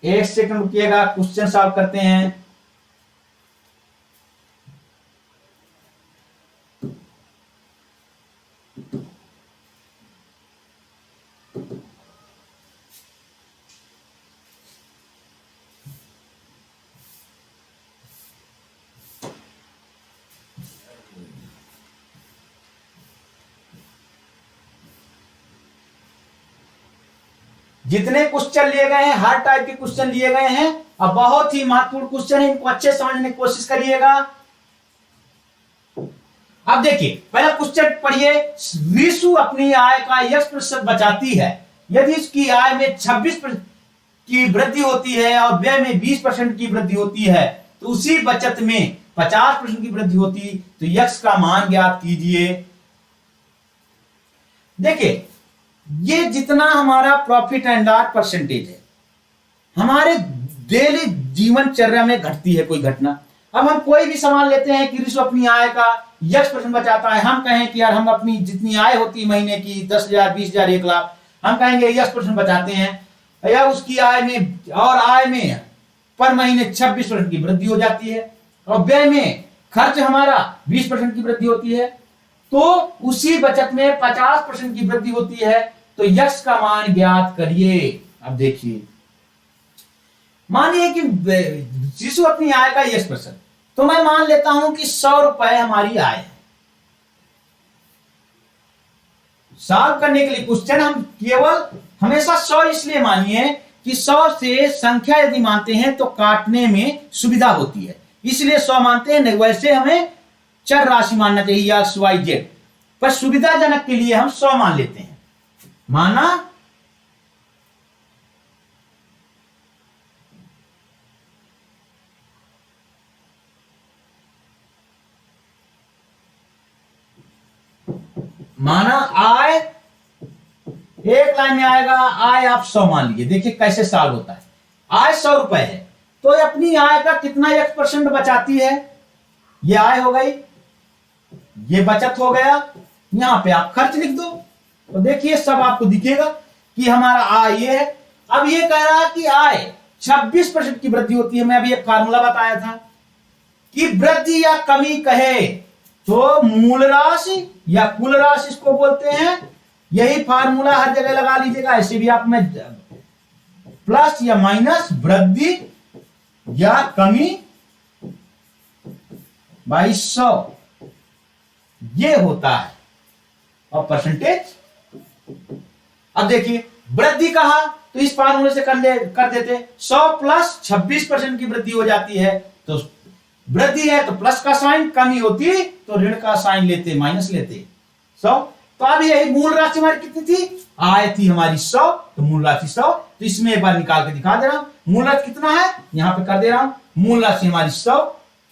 एक सेकंड रुकिएगा, क्वेश्चन सॉल्व करते हैं। जितने क्वेश्चन लिए गए हैं, हर टाइप के क्वेश्चन लिए गए हैं, अब बहुत ही महत्वपूर्ण क्वेश्चन है, इनको अच्छे समझने की कोशिश करिएगा। अब देखिए, पहला क्वेश्चन पढ़िए। विशु अपनी आय का x% बचाती है। यदि उसकी आय में 26% की वृद्धि होती है और व्यय में 20% की वृद्धि होती है, तो उसी बचत में 50% की वृद्धि होती, तो x का मान ज्ञात कीजिए। देखिए, ये जितना हमारा प्रॉफिट एंड लॉस परसेंटेज है, हमारे डेली जीवनचर्या में घटती है कोई घटना। अब हम कोई भी सामान लेते हैं कि ऋषि अपनी आय का x% बचाता है, हम कहें कि यार हम अपनी जितनी आय होती है महीने की 10,000, 20,000, 1,00,000, हम कहेंगे x% बचाते हैं, या उसकी आय में और आय में पर महीने 26% की वृद्धि हो जाती है और व्यय में खर्च हमारा 20% की वृद्धि होती है, तो उसी बचत में 50% की वृद्धि होती है, तो यक्स का मान ज्ञात करिए। अब देखिए, मानिए कि शिशु अपनी आय का x%, तो मैं मान लेता हूं कि 100 रुपए हमारी आय है। सॉल्व करने के लिए क्वेश्चन हम केवल हमेशा 100 इसलिए मानिए कि 100 से संख्या यदि मानते हैं तो काटने में सुविधा होती है, इसलिए 100 मानते हैं। नहीं, वैसे हमें चर राशि मानना चाहिए या XYZ, पर सुविधाजनक के लिए हम 100 मान लेते हैं। माना, आय एक लाइन में आएगा, आय आप 100 मान लीजिए। देखिए कैसे सॉल्व होता है। आय 100 रुपए है, तो अपनी आय का कितना x% बचाती है, ये आय हो गई, ये बचत हो गया। यहां पे आप खर्च लिख दो, तो देखिए सब आपको दिखेगा कि हमारा आय ये है। अब ये कह रहा है कि आय 26% की वृद्धि होती है। मैं अभी एक फार्मूला बताया था कि वृद्धि या कमी कहे तो मूल राशि या कुल राशि इसको बोलते हैं। यही फार्मूला हर जगह लगा लीजिएगा। ऐसे भी आप में प्लस या माइनस, वृद्धि या कमी बाई 100, ये होता है, और परसेंटेज। अब देखिए, वृद्धि कहा तो इस फार्मूले से कर देते। 100 प्लस 26% की वृद्धि हो जाती है, तो वृद्धि है तो प्लस का साइन, कमी होती तो ऋण का साइन लेते, माइनस लेते 100। तो अब यही मूल राशि हमारी कितनी थी, आय थी हमारी 100, तो मूल राशि 100। तो इसमें एक बार निकाल के दिखा दे रहा हूं। मूल राशि कितना है, यहां पे कर दे रहा हूं। मूल राशि हमारी 100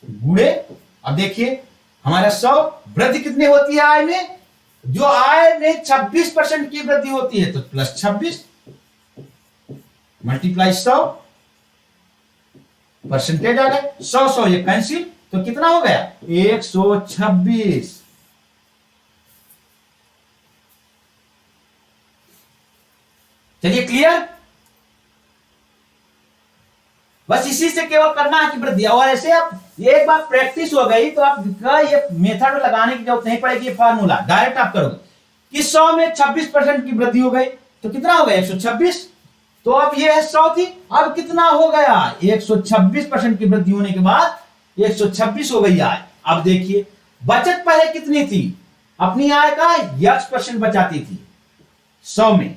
गुणे, अब देखिए हमारा 100, वृद्धि कितनी होती है आय में, जो आय में 26% की वृद्धि होती है, तो प्लस 26 मल्टीप्लाई 100, परसेंटेज आ गए। 100 ये कैंसिल, तो कितना हो गया, 126। चलिए क्लियर। बस इसी से केवल करना है कि वृद्धि, और ऐसे आप एक बार प्रैक्टिस हो गई तो आपका ये मेथड लगाने की जरूरत नहीं पड़ेगी। ये फार्मूला डायरेक्ट आप करोगे कि 100 में 26% की वृद्धि हो गई, तो कितना हो गया, 126। तो अब ये है 100 थी, अब कितना हो गया, 126% की वृद्धि होने के बाद 126 हो गई आय। अब देखिए, बचत पहले कितनी थी, अपनी आय का x% बचाती थी 100 में,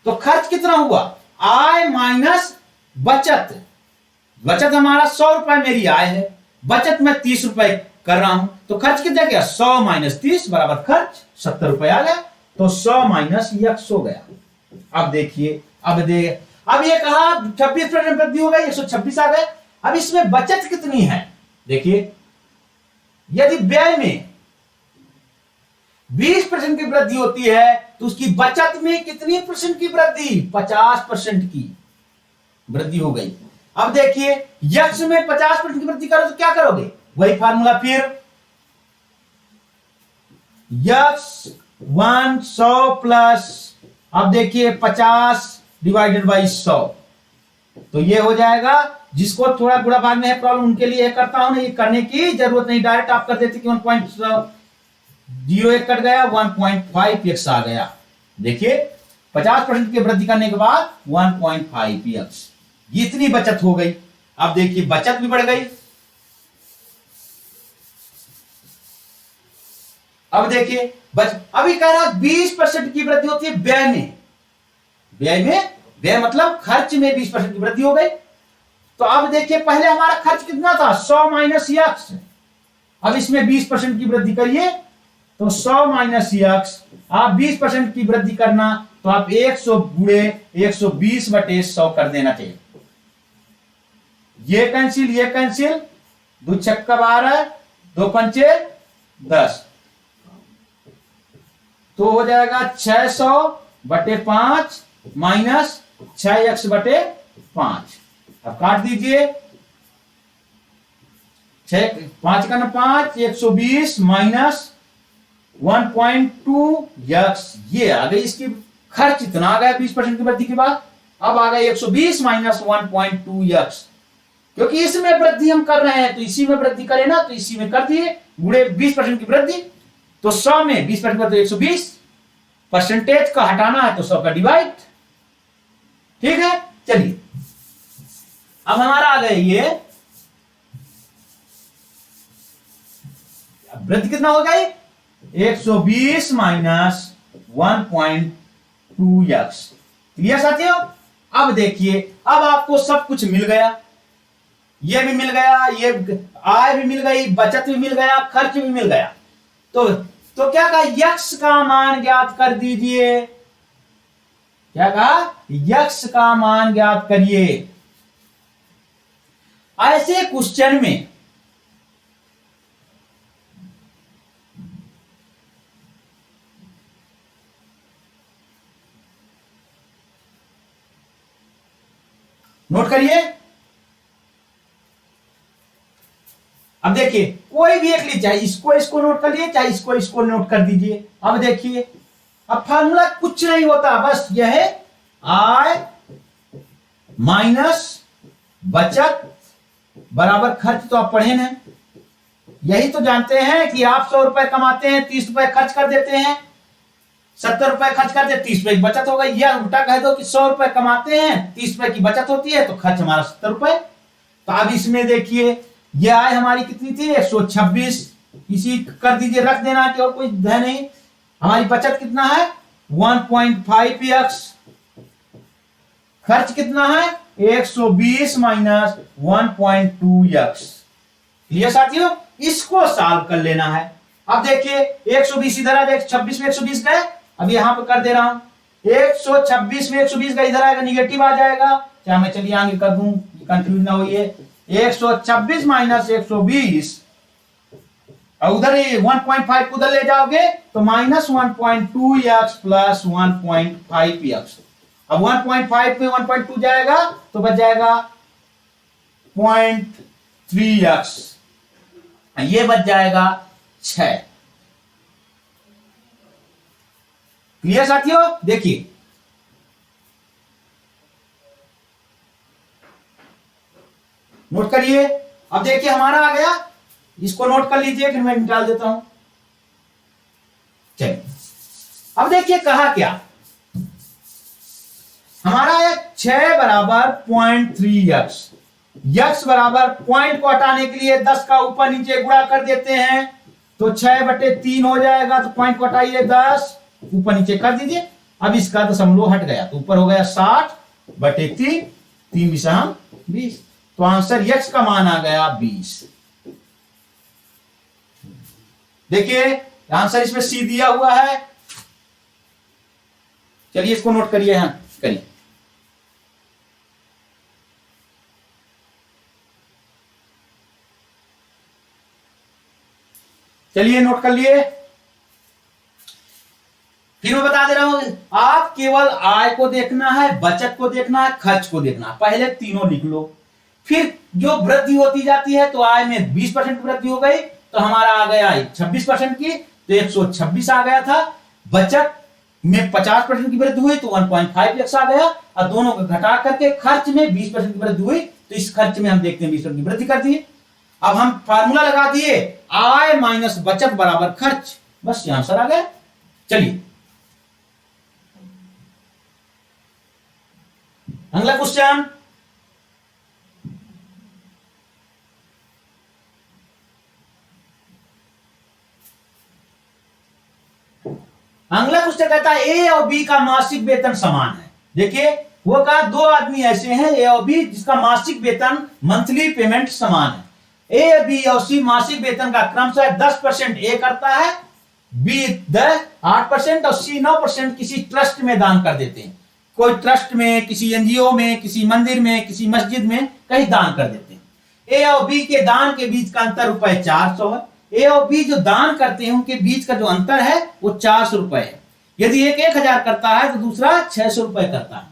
तो खर्च कितना हुआ, आय माइनस बचत। बचत हमारा 100 रुपए मेरी आय है, बचत में 30 रुपए कर रहा हूं, तो खर्च कितना गया, 100 माइनस 30 बराबर खर्च 70 रुपए आ गया, तो 100 माइनस x हो गया। अब देखिए, अब ये कहा 26% वृद्धि हो गई, 126 आ गए। अब इसमें बचत कितनी है, देखिए यदि व्यय में 20% की वृद्धि होती है, तो उसकी बचत में कितनी परसेंट की वृद्धि, 50% की वृद्धि हो गई। अब देखिए, यक्ष में 50% की वृद्धि करो तो क्या करोगे, वही फार्मूला फिर, x1 100 प्लस, अब देखिए 50 डिवाइडेड बाई 100, तो ये हो जाएगा। जिसको थोड़ा बुरा भाग में है प्रॉब्लम उनके लिए करता हूं ना, ये करने की जरूरत नहीं, डायरेक्ट आप कर देते कि 1.01 कट गया, 1.5x आ गया। देखिए 50% की वृद्धि करने के बाद 1.5x, इतनी बचत हो गई। अब देखिए बचत भी बढ़ गई। अब देखिए अभी कह रहा 20% की वृद्धि होती है व्यय में, व्यय मतलब खर्च में 20% की वृद्धि हो गई। तो अब देखिए पहले हमारा खर्च कितना था, 100 माइनस यक्स, अब इसमें 20% की वृद्धि करिए तो 100 माइनस यक्स, आप 20% की वृद्धि करना तो आप 100 गुणे 120/100 कर देना चाहिए। ये कैंसिल, 2 छक्का 12, 2 पंचे 10, तो हो जाएगा 600/5 माइनस 6x/5। अब काट दीजिए, 5 का 5, 120 माइनस 1.2x, ये आ गई इसकी खर्च, इतना आ गया 20% की वृद्धि के बाद। अब आ गया 120 माइनस 1.2x, क्योंकि इसमें वृद्धि हम कर रहे हैं तो इसी में वृद्धि करें ना, तो इसी में कर दिए, गुणे 20% की वृद्धि, तो 100 में 20% तो 120, परसेंटेज का हटाना है तो 100 का डिवाइड। ठीक है, चलिए अब हमारा आ गया ये वृद्धि कितना हो गई, 120 माइनस 1.2x। क्लियर साथियों। अब देखिए, अब आपको सब कुछ मिल गया, ये भी मिल गया, ये आय भी मिल गई, बचत भी मिल गया, खर्च भी मिल गया। तो क्या कहा, यक्स का मान ज्ञात कर दीजिए। क्या कहा, यक्स का मान ज्ञात करिए। ऐसे क्वेश्चन में नोट करिए। अब देखिए कोई भी एक लीजिए, चाहे इसको नोट कर लिए, चाहे इसको नोट कर दीजिए। अब देखिए, अब फार्मूला कुछ नहीं होता, बस यह है आय माइनस बचत बराबर खर्च। तो आप पढ़े ना, यही तो जानते हैं कि आप 100 रुपए कमाते हैं, 30 रुपए खर्च कर देते हैं, 70 रुपए खर्च करते हैं, 30 रुपए की बचत हो गई। या उल्टा कह दो कि 100 रुपए कमाते हैं, 30 रुपए की बचत होती है, तो खर्च हमारा 70 रुपए। तो अब इसमें देखिए ये आय हमारी कितनी थी, 126, इसी कर दीजिए, रख देना कि और कोई है नहीं। हमारी बचत कितना है, 1.5x, खर्च कितना है, 120 माइनस 1.2x। क्लियर साथियों, इसको सॉल्व कर लेना है। अब देखिए 120 इधर आ जाए, 26 में 120 गए, अब यहां पर कर दे रहा हूं, 126 में 120 का इधर आएगा, निगेटिव आ जाएगा, क्या मैं चलिए आगे कर दूं, कंफ्यूज ना होइए। 126 माइनस 120, और उधर 1.5 को उधर ले जाओगे तो माइनस 1.2x प्लस 1.5x। अब 1.5 में 1.2 जाएगा तो बच जाएगा 0.3x, ये बच जाएगा 6। क्लियर साथियों। देखिए नोट करिए। अब देखिए हमारा आ गया, इसको नोट कर लीजिए, फिर मैं निकाल देता हूं। चलिए अब देखिए कहा क्या, हमारा है 6 बराबर 0.3x, यक्स बराबर पॉइंट को हटाने के लिए 10 का ऊपर नीचे गुणा कर देते हैं, तो 6/3 हो जाएगा। तो पॉइंट को हटाइए, 10 ऊपर नीचे कर दीजिए। अब इसका दशमलव हट गया तो ऊपर हो गया 60/3, 3 विषम 20। तो आंसर यक्स का मान आ गया 20। देखिए आंसर इसमें सी दिया हुआ है। चलिए इसको नोट करिए, यहां करिए। चलिए नोट कर लिए। फिर मैं बता दे रहा हूं, आप केवल आय को देखना है, बचत को देखना है, खर्च को देखना है। पहले तीनों लिख लो, फिर जो वृद्धि होती जाती है तो आय में 20% वृद्धि हो गई, तो हमारा आ गया 26% की, तो 126 आ गया था। बचत में 50% की वृद्धि हुई तो 1.5 आ गया, और दोनों को घटा करके खर्च में 20% की वृद्धि हुई, तो इस खर्च में हम देखते हैं 20% की वृद्धि कर दी। अब हम फार्मूला लगा दिए, आय माइनस बचत बराबर खर्च, बस यहां आंसर आ गया। चलिए अगला क्वेश्चन, अगला क्वेश्चन कहता है ए और बी का मासिक वेतन समान है। देखिए वो कहा दो आदमी ऐसे हैं ए और बी जिसका मासिक वेतन मंथली पेमेंट समान है। ए बी और सी मासिक वेतन का क्रमशः 10% ए करता है, बी 8% और सी 9% किसी ट्रस्ट में दान कर देते हैं। कोई ट्रस्ट में, किसी एनजीओ में, किसी मंदिर में, किसी मस्जिद में कहीं दान कर देते हैं। ए और बी के दान के बीच का अंतर रुपए 400 है। ए और बी जो दान करते हैं उनके बीच का जो अंतर है वो 400 रुपए है। यदि एक 1000 करता है तो दूसरा 600 रुपए करता है।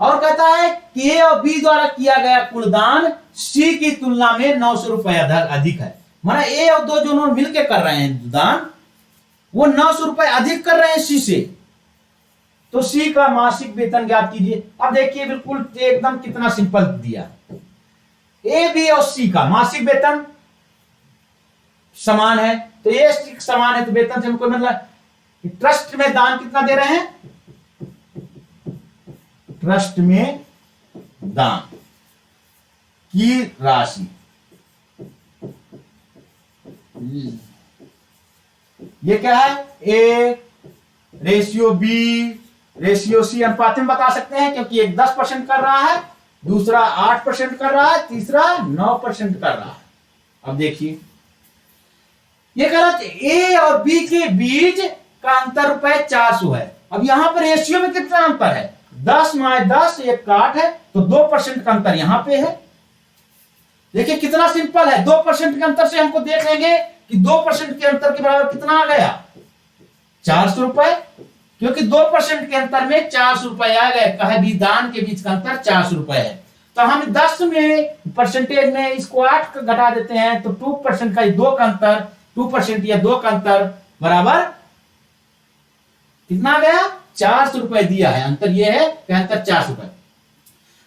और कहता है कि ए और बी द्वारा किया गया कुल दान सी की तुलना में 900 रुपए अधिक है। माना ए और दो जो मिलकर कर रहे हैं दान, वो 900 रुपए अधिक कर रहे हैं सी से, तो सी का मासिक वेतन ज्ञात कीजिए। अब देखिए बिल्कुल एकदम कितना सिंपल दिया, ए बी और सी का मासिक वेतन समान है, तो ये समान है तो वेतन से हमको मतलब ट्रस्ट में दान कितना दे रहे हैं, ट्रस्ट में दान की राशि, ये क्या है a ratio b ratio c अनुपात में बता सकते हैं, क्योंकि एक 10% कर रहा है, दूसरा 8% कर रहा है, तीसरा 9% कर रहा है। अब देखिए ये कह रहा ए और बी के बीच का अंतर रुपए 400 है। अब यहां पर रेशियो में कितना अंतर है, 10 में 10 एक 8 है, तो 2% का अंतर यहां पे है। देखिए कितना सिंपल है, 2% के अंतर से हमको देख लेंगे कि 2% के अंतर के बराबर कितना आ गया 400 रुपए, क्योंकि 2% के अंतर में 400 रुपए आ गए। कहे भी दान के बीच का अंतर 400 रुपए है, तो हम 10 में परसेंटेज में इसको 8 घटा देते हैं, तो 2% का 2 का अंतर, 2% या 2 का अंतर बराबर कितना आ गया 400 रुपए दिया है। अंतर ये है कि अंतर 400 रुपए।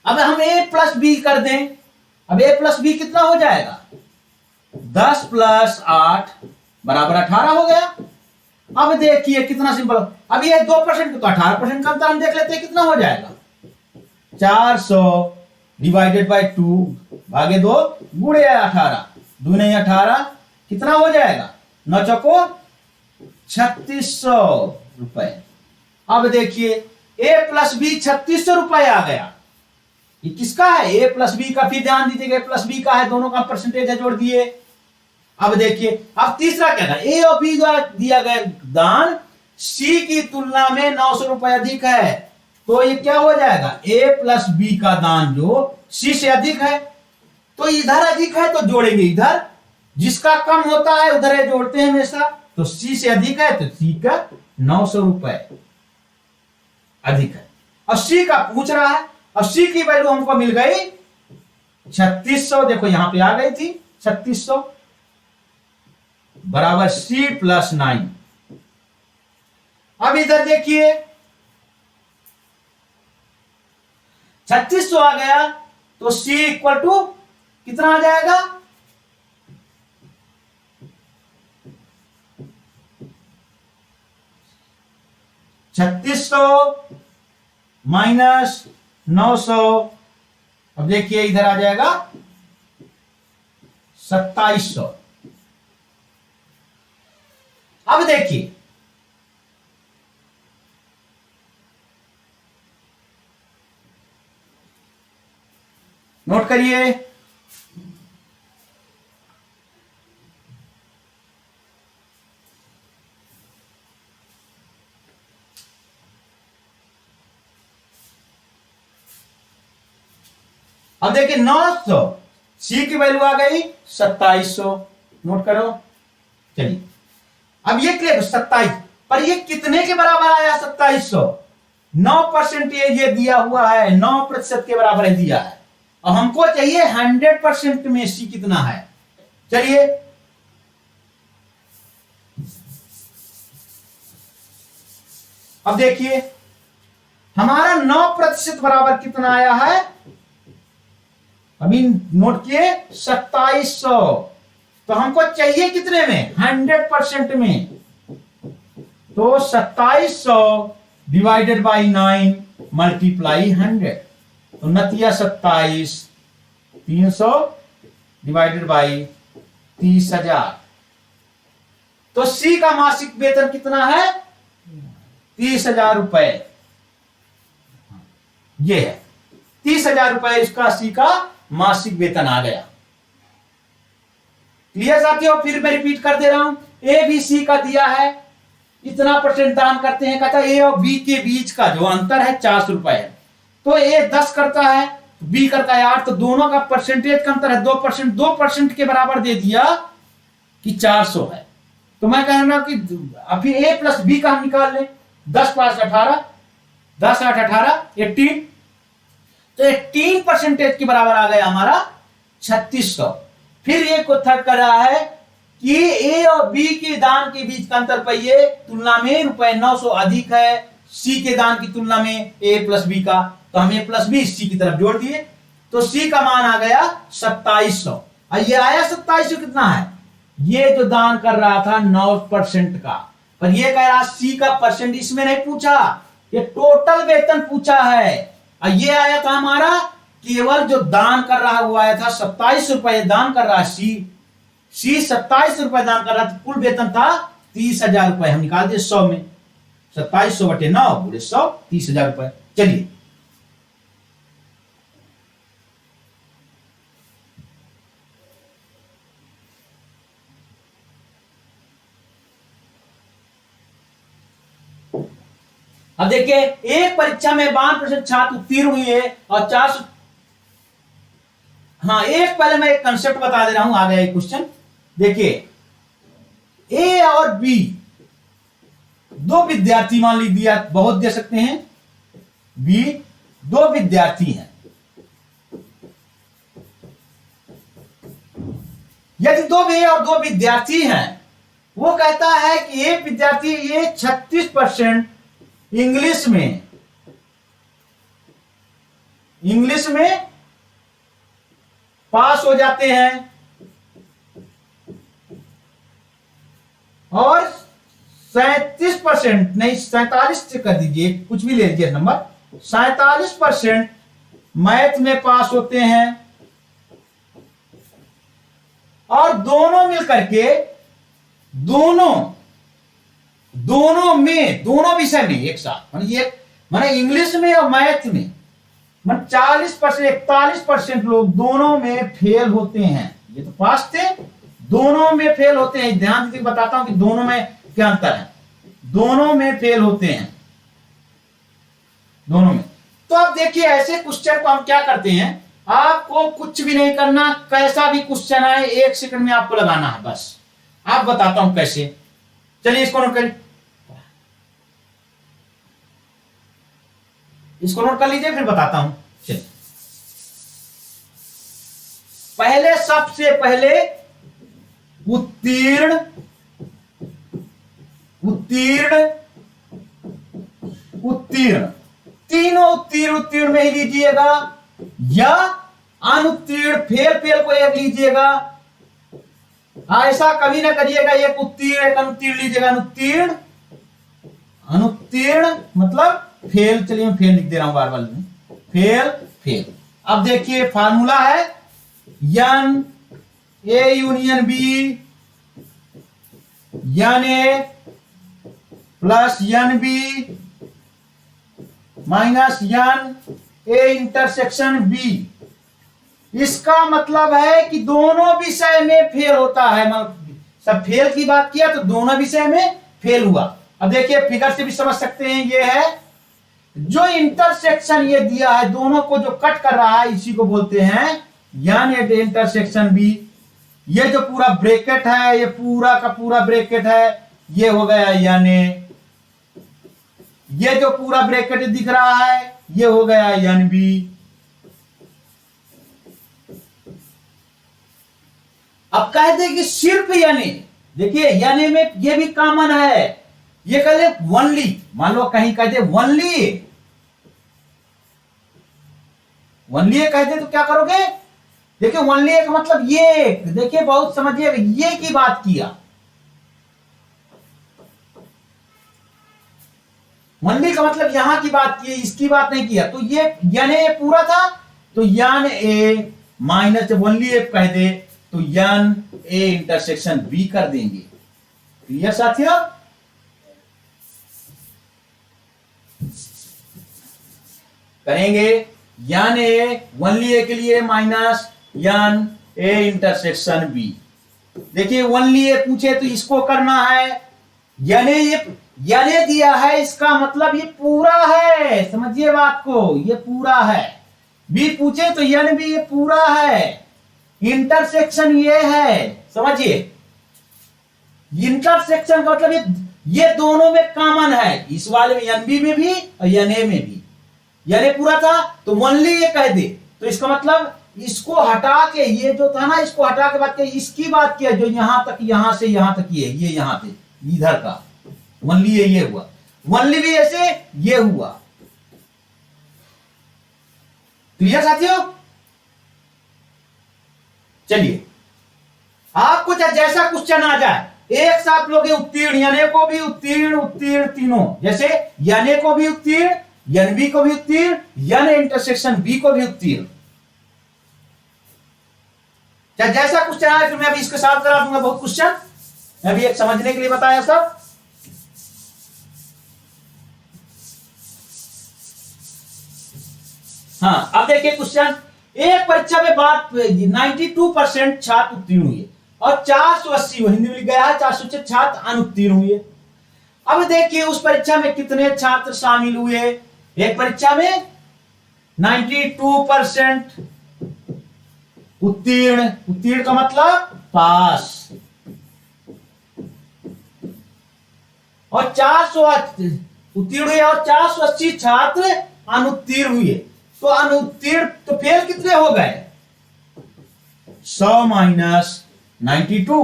अब हम ए प्लस बी कर दें, अब ए प्लस बी कितना हो जाएगा 10 प्लस 8 बराबर 18 हो गया। अब देखिए कितना सिंपल, अब ये 2% तो 18% का अंतर हम देख लेते हैं कितना हो जाएगा 400 डिवाइडेड बाय 2 भागे 2 गुणे 18, 2 नहीं 18 कितना हो जाएगा 9 चौको 3600 रुपए। अब देखिए ए प्लस बी 3600 रुपए आ गया। ये किसका है ए प्लस बी का, फिर ध्यान दीजिएगा प्लस बी का है, दोनों का परसेंटेज है जोड़ दिए। अब देखिए अब तीसरा क्या था, ए और बी द्वारा दिया गया दान सी की तुलना में 900 रुपए अधिक है, तो ये क्या हो जाएगा ए प्लस बी का दान जो सी से अधिक है, तो इधर अधिक है तो जोड़ेंगे इधर, जिसका कम होता है उधर जोड़ते हैं हमेशा, तो सी से अधिक है तो सी का 900 रुपए अधिक है। अब सी का पूछ रहा है, अब सी की वैल्यू हमको मिल गई 3600, देखो यहां पे आ गई थी 3600 बराबर सी प्लस 9। अब इधर देखिए 3600 आ गया, तो सी इक्वल टू कितना आ जाएगा 3600 माइनस 900। अब देखिए इधर आ जाएगा 2700। अब देखिए नोट करिए, अब देखिए 900 सी की वैल्यू आ गई 2700, नोट करो। चलिए अब ये क्लियर 27, पर ये कितने के बराबर आया 2700, 9% ये दिया हुआ है, 9% के बराबर दिया है। अब हमको चाहिए 100% में सी कितना है। चलिए अब देखिए हमारा 9% बराबर कितना आया है, अभी नोट किए 2700। तो हमको चाहिए कितने में, 100% में। तो 2700 डिवाइडेड बाई 9 मल्टीप्लाई 100, तो नतिया 27, 300 डिवाइडेड बाई 30,000। तो सी का मासिक वेतन कितना है, 30,000 रुपए। ये है 30,000 रुपए इसका सी का मासिक वेतन आ गया। क्लियर साथियों, फिर मैं रिपीट कर दे रहा हूं, ए बी सी का दिया है, इतना परसेंट दान करते हैं, कहता है ए और बी के बीच का जो अंतर है 400 रुपए है। तो ए 10 करता है, बी करता है 8, तो दोनों का परसेंटेज का अंतर है 2%, 2% के बराबर दे दिया कि 400 है। तो मैं कह रहा हूं कि अभी ए प्लस बी का हम निकाल लें, 10 + 18, 10 8 18 18, तो 18% के बराबर आ गया हमारा 3600। फिर ये को थर्ड कर रहा है कि ए और बी के दान के बीच का अंतर रुपये तुलना में रुपए 900 अधिक है सी के दान की तुलना में ए प्लस बी का, तो हम ए प्लस बी सी की तरफ जोड़ दिए, तो सी का मान आ गया 2700। और ये आया 2700 कितना है, ये जो दान कर रहा था 9% का, पर ये कह रहा सी का परसेंट इसमें नहीं पूछा, ये टोटल वेतन पूछा है। और ये आया था हमारा केवल जो दान कर रहा वो आया था 27 रुपए दान कर रहा सी 27 रुपए दान कर रहा था, कुल वेतन था 30,000 रुपए। हम निकाल दिए 100 में, 2700 बटे 9 बोले 100, 30,000 रुपए। चलिए अब देखिए एक परीक्षा में 52% छात्र उत्तीर्ण हुए है और 400। हाँ, एक पहले मैं एक कंसेप्ट बता दे रहा हूं, आ गया एक क्वेश्चन। देखिए ए और बी दो विद्यार्थी मान लीजिए, बहुत दे सकते हैं, बी दो विद्यार्थी हैं। यदि दो ए और दो विद्यार्थी हैं, वो कहता है कि एक विद्यार्थी ये 36% इंग्लिश में पास हो जाते हैं और 37% नहीं 47 से कर दीजिए, कुछ भी ले लीजिए नंबर, 47% मैथ में पास होते हैं। और दोनों मिलकर के दोनों विषय में एक साथ, माने इंग्लिश में और मैथ में 40%, 41% लोग दोनों में फेल होते हैं। ये तो पास थे, दोनों में फेल होते हैं। ध्यान दीजिए, बताता हूं कि दोनों में क्या अंतर है। दोनों में फेल होते हैं, दोनों में। तो अब देखिए ऐसे क्वेश्चन को हम क्या करते हैं, आपको कुछ भी नहीं करना, कैसा भी क्वेश्चन आए 1 सेकंड में आपको लगाना है, बस आप बताता हूं कैसे। चलिए इसको नोट करिए, इसको नोट कर लीजिए, फिर बताता हूं। चलिए पहले, सबसे पहले उत्तीर्ण तीनों उत्तीर्ण में ही लीजिएगा, या अनुत्तीर्ण फेल को एक लीजिएगा। ऐसा कभी ना करिएगा एक उत्तीर्ण एक अनुत्तीर्ण लीजिएगा। अनुत्तीर्ण मतलब फेल। चलिए मैं फेल लिख दे रहा हूं बार बार में, फेल। अब देखिए फार्मूला है n a union b, n a plus n b minus n a intersection b. इसका मतलब है कि दोनों विषय में फेल होता है। मतलब सब फेल की बात किया तो दोनों विषय में फेल हुआ। अब देखिए फिगर से भी समझ सकते हैं, ये है जो इंटरसेक्शन ये दिया है, दोनों को जो कट कर रहा है इसी को बोलते हैं एन ए इंटरसेक्शन बी। ये जो पूरा ब्रैकेट है, ये पूरा का पूरा ब्रैकेट है, ये हो गया एन ए। ये जो पूरा ब्रैकेट दिख रहा है ये हो गया एन बी। अब कह दे कि सिर्फ यानी, देखिए यानी में ये भी कॉमन है, ये कह दे वनली, मान लो कहीं कह दे वनली, वनली कह दे तो क्या करोगे, देखिए वनली का मतलब ये, देखिए बहुत समझिएगा, ये की बात किया, वनली का मतलब यहां की बात की, इसकी बात नहीं किया। तो ये यानी ए पूरा था, तो यान ए माइनस, जब वनली ए कह दे तो यान ए इंटरसेक्शन बी कर देंगे। क्लियर साथियों? करेंगे यान ए वनली ए के लिए माइनस यान ए इंटरसेक्शन बी। देखिए वनली ए पूछे तो इसको करना है, यानी ये यानी दिया है, इसका मतलब ये पूरा है, समझिए बात को, ये पूरा है। बी पूछे तो यानी भी ये पूरा है, इंटरसेक्शन ये है, समझिए इंटरसेक्शन का मतलब ये दोनों में कॉमन है, इस वाले में एन बी में भी और एन ए में भी। यानी पूरा था तो वनली ये कह दे, तो इसका मतलब इसको हटा के, ये जो था ना इसको हटा के बात किया, इसकी बात किया जो यहां तक, यहां से यहां तक ये यहां पे इधर का वनली ये हुआ, वनली भी ऐसे ये हुआ। क्लियर साथियों? चलिए आपको जैसा क्वेश्चन आ जाए एक साथ लोगे उत्तीर्ण, यानी को भी उत्तीर्ण, उत्तीर्ण तीनों, जैसे यानी को भी उत्तीर्ण, यन बी को भी उत्तीर्ण, यन इंटरसेक्शन बी को भी उत्तीर्ण, चाहे जैसा क्वेश्चन आए, फिर मैं अभी इसके साथ करा दूंगा बहुत क्वेश्चन, मैं अभी एक समझने के लिए बताया सब। हाँ अब देखिए क्वेश्चन, एक परीक्षा में बात 92% छात्र उत्तीर्ण हुए और 480 हिंदी में लिख गया है 400 छात्र अनुत्तीर्ण हुए। अब देखिए उस परीक्षा में कितने छात्र शामिल हुए, एक परीक्षा में 92% उत्तीर्ण, उत्तीर्ण का मतलब पास, और 400 उत्तीर्ण हुए और 480 छात्र अनुत्तीर्ण हुए। तो अनुत्तीर्ण तो फेल कितने हो गए, 100 माइनस 92,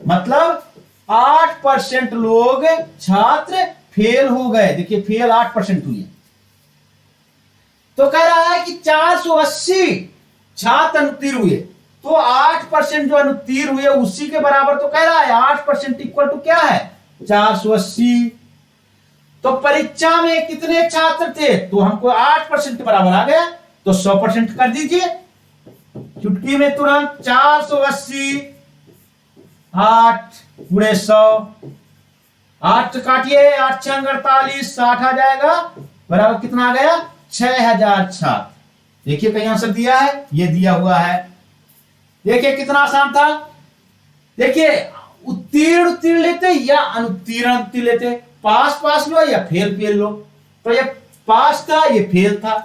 मतलब 8% लोग छात्र फेल हो गए। देखिए फेल 8% हुए, तो कह रहा है कि 480 छात्र अनुत्तीर्ण हुए, तो 8% जो अनुत्तीर्ण हुए उसी के बराबर, तो कह रहा है 8% इक्वल टू क्या है 480। तो परीक्षा में कितने छात्र थे, तो हमको 8% बराबर आ गया, तो 100% कर दीजिए चुटकी में तुरंत। 480 8 पूरे 100, 8 काटिए, 8 छंग 48, 60 आ जाएगा, बराबर कितना आ गया 6000 छात्र। देखिए कहीं आंसर दिया है, ये दिया हुआ है। देखिए कितना आसान था। देखिए उत्तीर्ण उत्तीर्ण लेते या अनुत्तीर्ण उत्तीर्ण लेते, पास पास लो या फेल फेल लो, तो ये पास था ये फेल था,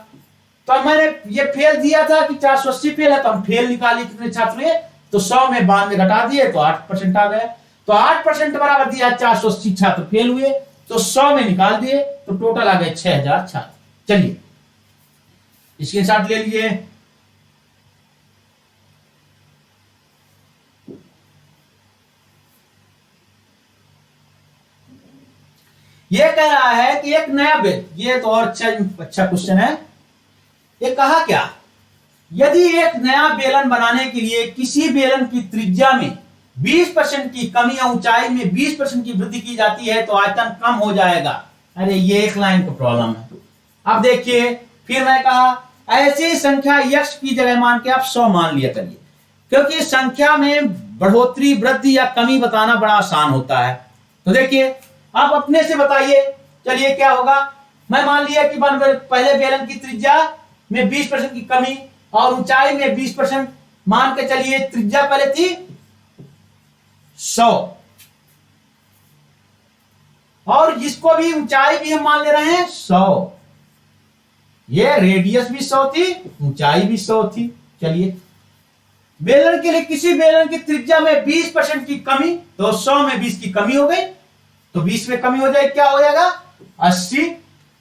तो मैंने ये फेल दिया था कि 480 फेल है, तो हम फेल निकाली कितने छात्र हुए, तो 100 में 92 घटा दिए तो 8% आ गया, तो 8% बराबर दिया 480 छात्र फेल हुए, तो 100 में निकाल दिए तो टोटल आ गए 6000 छात्र। चलिए इसके साथ ले लिए। ये कह रहा है कि एक नया बेल, ये तो और अच्छा क्वेश्चन है। ये कहा क्या, यदि एक नया बेलन बनाने के लिए किसी बेलन की त्रिज्या में 20% की कमी या ऊंचाई में 20% की वृद्धि की जाती है तो आयतन कम हो जाएगा। अरे ये एक लाइन का प्रॉब्लम है। अब देखिए फिर मैं कहा ऐसी संख्या x की जगह मान के आप 100 मान लिया करिए, क्योंकि संख्या में बढ़ोतरी वृद्धि या कमी बताना बड़ा आसान होता है। तो देखिए आप अपने से बताइए, चलिए क्या होगा। मैं मान लिया कि पहले बेलन की त्रिज्या में 20% की कमी और ऊंचाई में 20%, मान के चलिए त्रिज्या पहले थी 100 और इसको भी ऊंचाई भी हम मान ले रहे हैं 100, ये रेडियस भी 100 थी, ऊंचाई भी 100 थी। चलिए बेलन के लिए किसी बेलन की त्रिज्या में 20% की कमी, तो 100 में 20 की कमी हो गई, तो 20 में कमी हो जाए क्या हो जाएगा 80।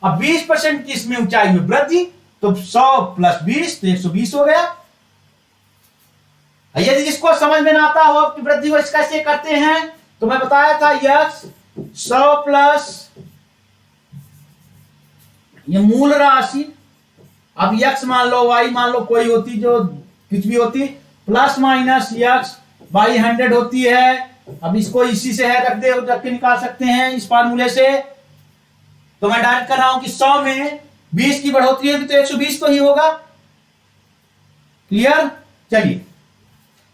अब 20% की इसमें ऊंचाई में वृद्धि, तो 100 प्लस 20 तो 120 हो गया। यदि जिसको समझ में ना आता हो कि वृद्धि वश कैसे करते हैं, तो मैं बताया था यक्स 100 प्लस ये मूल राशि, अब यक्स मान लो, वाई मान लो, कोई होती जो कुछ भी होती, प्लस माइनस यक्स बाई 100 होती है। अब इसको इसी से है रख के निकाल सकते हैं इस फार्मूले से। तो मैं डायरेक्ट कर रहा हूं कि 100 में 20 की बढ़ोतरी होगी तो 120 तो ही होगा। क्लियर? चलिए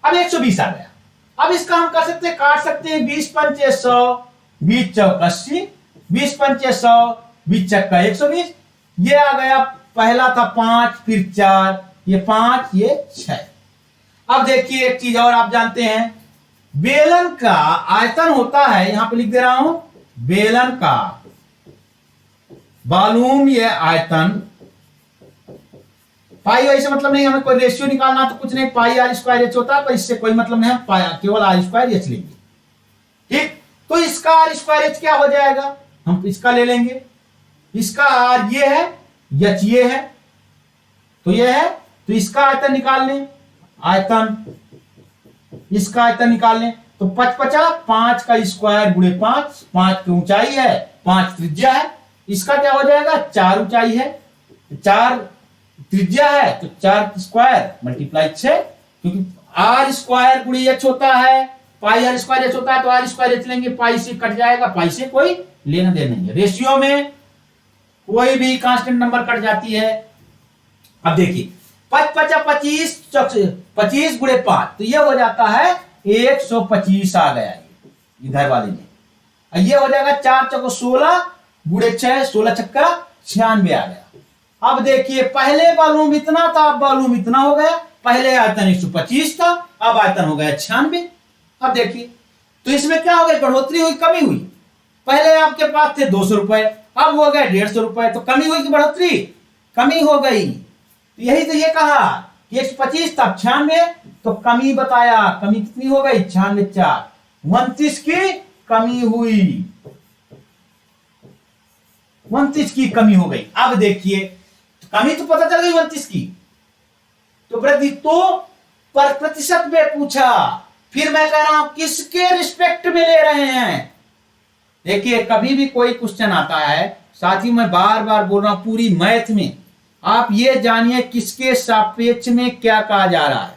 अब 120 आ गया। अब इसका हम कर सकते हैं, काट सकते हैं, 20 पंचे 100, 20 चौक 80, 20 पंचे 100, 20 चक्का 120। ये आ गया, पहला था 5, फिर 4, ये 5, ये 6। अब देखिए एक चीज और आप जानते हैं, बेलन का आयतन होता है, यहां पे लिख दे रहा हूं, बेलन का वॉल्यूम, ये आयतन, पाई वाई से मतलब नहीं, हमें कोई रेशियो निकालना तो कुछ नहीं, पाई आर स्क्वायर एच होता है, पर इससे कोई मतलब नहीं, हम केवल आर स्क्वायर एच लेंगे। ठीक, तो इसका आर स्क्वायर एच क्या हो जाएगा, हम इसका ले लेंगे, इसका आर ये है, एच ये है, तो ये है, तो इसका आयतन निकाल लें, आयतन, इसका आयतन निकाल लें, तो 5 5 का स्क्वायर गुणे 5, 5 की ऊंचाई है, 5 त्रिज्या है, इसका क्या हो जाएगा, 4 ऊंचाई है, 4 त्रिज्या है, तो 4 स्क्वायर मल्टीप्लाई 6, क्योंकि आर स्क्वायर गुणे एच होता है, पाई आर स्क्वायर एच होता है, तो आर स्क्वायर एच लेंगे, पाई से कट जाएगा, पाई से कोई लेना देना नहीं है। रेशियो में कोई भी कांस्टेंट नंबर कट जाती है। अब देखिए 5 25, 25 गुणे 5, तो ये हो जाता है 125 आ गया इधर वाले में। ये हो जाएगा 4 चौको 16 गुणे 6, 16 छक्का 96 आ गया। अब देखिए पहले वॉल्यूम इतना था, अब वॉल्यूम इतना हो गया, पहले आयतन 125 था, अब आयतन हो गया 96। अब देखिए तो इसमें क्या हो गया, बढ़ोतरी हुई, कमी हुई। पहले आपके पास थे 200 रुपए, अब हो गए 150 रुपए, तो कमी हुई कि बढ़ोतरी, कमी हो गई। तो यही तो ये कहा कि 125 था 96, तो कमी बताया, कमी कितनी हो गई, 96 4, 29 की कमी हुई, 29 की कमी हो गई। अब देखिए कमी तो पता चल गई 29 की, तो वृद्धि तो पर प्रतिशत में पूछा, फिर मैं कह रहा हूं किसके रिस्पेक्ट में ले रहे हैं। देखिए कभी भी कोई क्वेश्चन आता है, साथ ही मैं बार बार बोल रहा हूं, पूरी मैथ में आप ये जानिए किसके सापेक्ष में क्या कहा जा रहा है।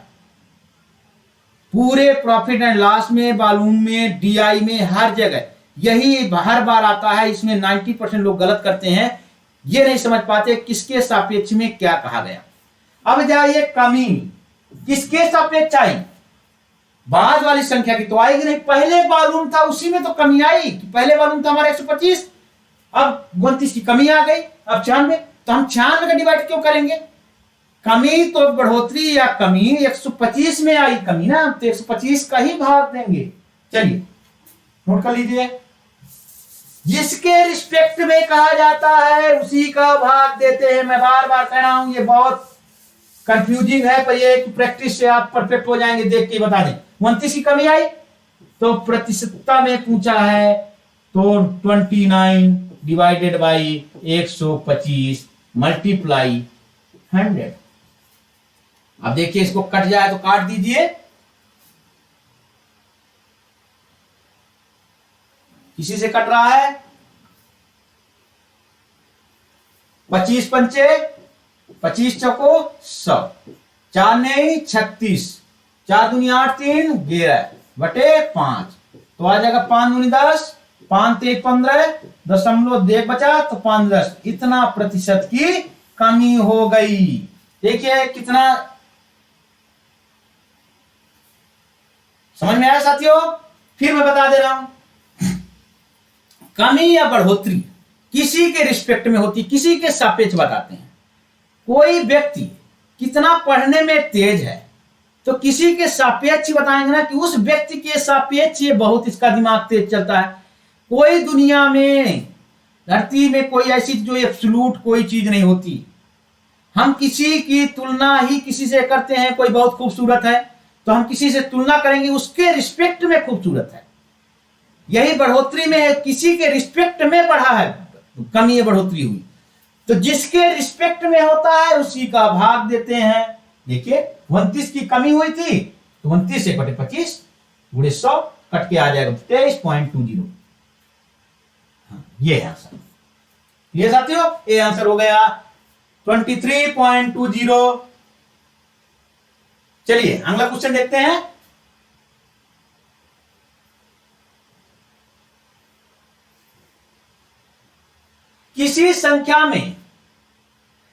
पूरे प्रॉफिट एंड लॉस में, वॉल्यूम में, डीआई में, हर जगह यही हर बार आता है। इसमें 90% लोग गलत करते हैं, ये नहीं समझ पाते किसके सापेक्ष में क्या कहा गया। अब जाइए कमी किसके सापेक्ष आई, बाद वाली संख्या की तो आएगी नहीं, पहले वॉल्यूम था उसी में तो कमी आई, पहले वॉल्यूम था हमारा 125, अब 29 की कमी आ गई, अब 96, तो हम 96 का डिवाइड क्यों करेंगे, कमी तो बढ़ोतरी या कमी 125 में आई कमी ना, तो 125 का ही भाग देंगे। चलिए नोट कर लीजिए, जिसके रिस्पेक्ट में कहा जाता है उसी का भाग देते हैं। मैं बार बार कह रहा हूं ये बहुत कंफ्यूजिंग है, पर ये प्रैक्टिस से आप परफेक्ट हो जाएंगे, देख के बता दें। 29 की कमी आई तो प्रतिशतता में पूछा है, तो 29 डिवाइडेड बाई 125 मल्टीप्लाई 100। अब देखिए इसको कट जाए तो काट दीजिए, किसी से कट रहा है, 25 पंचे 25 चौको 100, 4 नहीं 36, 4 दूनी 8 3 11 बटे 5, तो आ जाएगा 5 दूनी 10, 5 3 15, 0.1 बचा, तो 5 10, इतना प्रतिशत की कमी हो गई। देखिए कितना समझ में आया साथियों। फिर मैं बता दे रहा हूं, कमी या बढ़ोतरी किसी के रिस्पेक्ट में होती, किसी के सापेक्ष बताते हैं। कोई व्यक्ति कितना पढ़ने में तेज है तो किसी के सापेक्ष बताएंगे ना, कि उस व्यक्ति के सापेक्ष ये बहुत इसका दिमाग तेज चलता है। कोई दुनिया में, धरती में कोई ऐसी जो एब्सोल्यूट कोई चीज नहीं होती। हम किसी की तुलना ही किसी से करते हैं, कोई बहुत खूबसूरत है तो हम किसी से तुलना करेंगे, उसके रिस्पेक्ट में खूबसूरत है। यही बढ़ोतरी में है, किसी के रिस्पेक्ट में बढ़ा है, कमी है बढ़ोतरी हुई, तो जिसके रिस्पेक्ट में होता है उसी का भाग देते हैं। देखिए 29 की कमी हुई थी, तो 29 1 बटे 25 गुणे 100 कट के आ जाएगा 23.20। हाँ, ये है आंसर। ये साथियों ये आंसर हो गया 23.20। चलिए अगला क्वेश्चन देखते हैं। किसी संख्या में,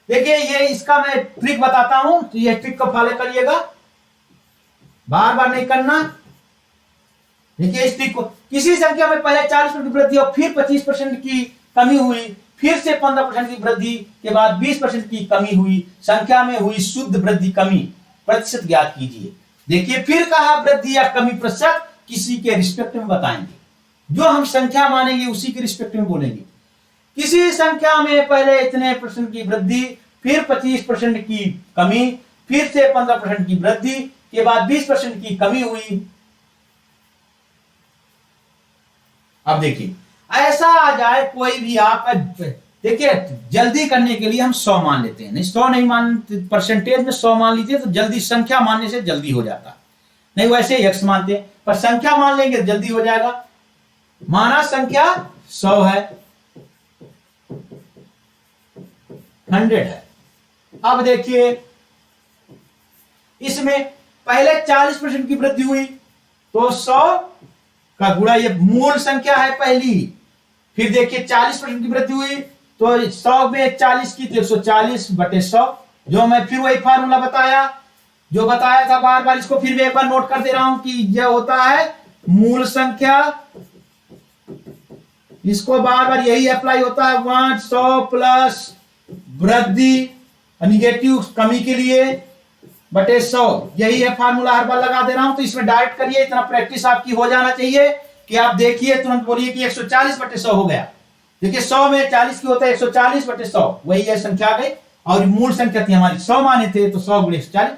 देखिए ये इसका मैं ट्रिक बताता हूं, तो ये ट्रिक को फॉलो करिएगा, बार बार नहीं करना। देखिए इस ट्रिक को, किसी संख्या में पहले 40% की वृद्धि और फिर 25% की कमी हुई, फिर से 15% की वृद्धि के बाद 20% की कमी हुई, संख्या में हुई शुद्ध वृद्धि कमी प्रतिशत ज्ञात कीजिए। देखिए फिर कहा वृद्धि या कमी प्रतिशत किसी के रिस्पेक्ट में बताएंगे, जो हम संख्या मानेंगे उसी के रिस्पेक्ट में बोलेंगे। किसी संख्या में पहले इतने परसेंट की वृद्धि, फिर 25% की कमी, फिर से 15% की वृद्धि के बाद 20% की कमी हुई। अब देखिए ऐसा आ जाए कोई भी, आप देखिए जल्दी करने के लिए हम 100 मान लेते हैं, नहीं 100 नहीं मान, परसेंटेज में 100 मान लीजिए तो जल्दी, संख्या मानने से जल्दी हो जाता, नहीं वैसे x मानते हैं, पर संख्या मान लेंगे तो जल्दी हो जाएगा। माना संख्या 100 है, 100 है। अब देखिए इसमें पहले 40% की वृद्धि हुई तो 100 का गुणा, ये मूल संख्या है पहली, फिर देखिए 40% की वृद्धि हुई तो 100 में 40 की तो 140 बटे 100, जो मैं फिर वही फार्मूला बताया, जो बताया था बार बार, इसको फिर भी एक बार नोट कर दे रहा हूं कि यह होता है मूल संख्या, इसको बार बार यही अप्लाई होता है, 100 प्लस वृद्धि निगेटिव कमी के लिए बटे 100, यही है फार्मूला, हर बार लगा दे रहा हूं। तो इसमें डायरेक्ट करिए, इतना प्रैक्टिस आपकी हो जाना चाहिए कि आप देखिए तुरंत बोलिए कि 140 बटे 100 हो गया। देखिए 100 में 40 की होता है 140 बटे 100, वही है संख्या आ गई, और मूल संख्या थी हमारी 100 माने थे तो 100 गुणे 140।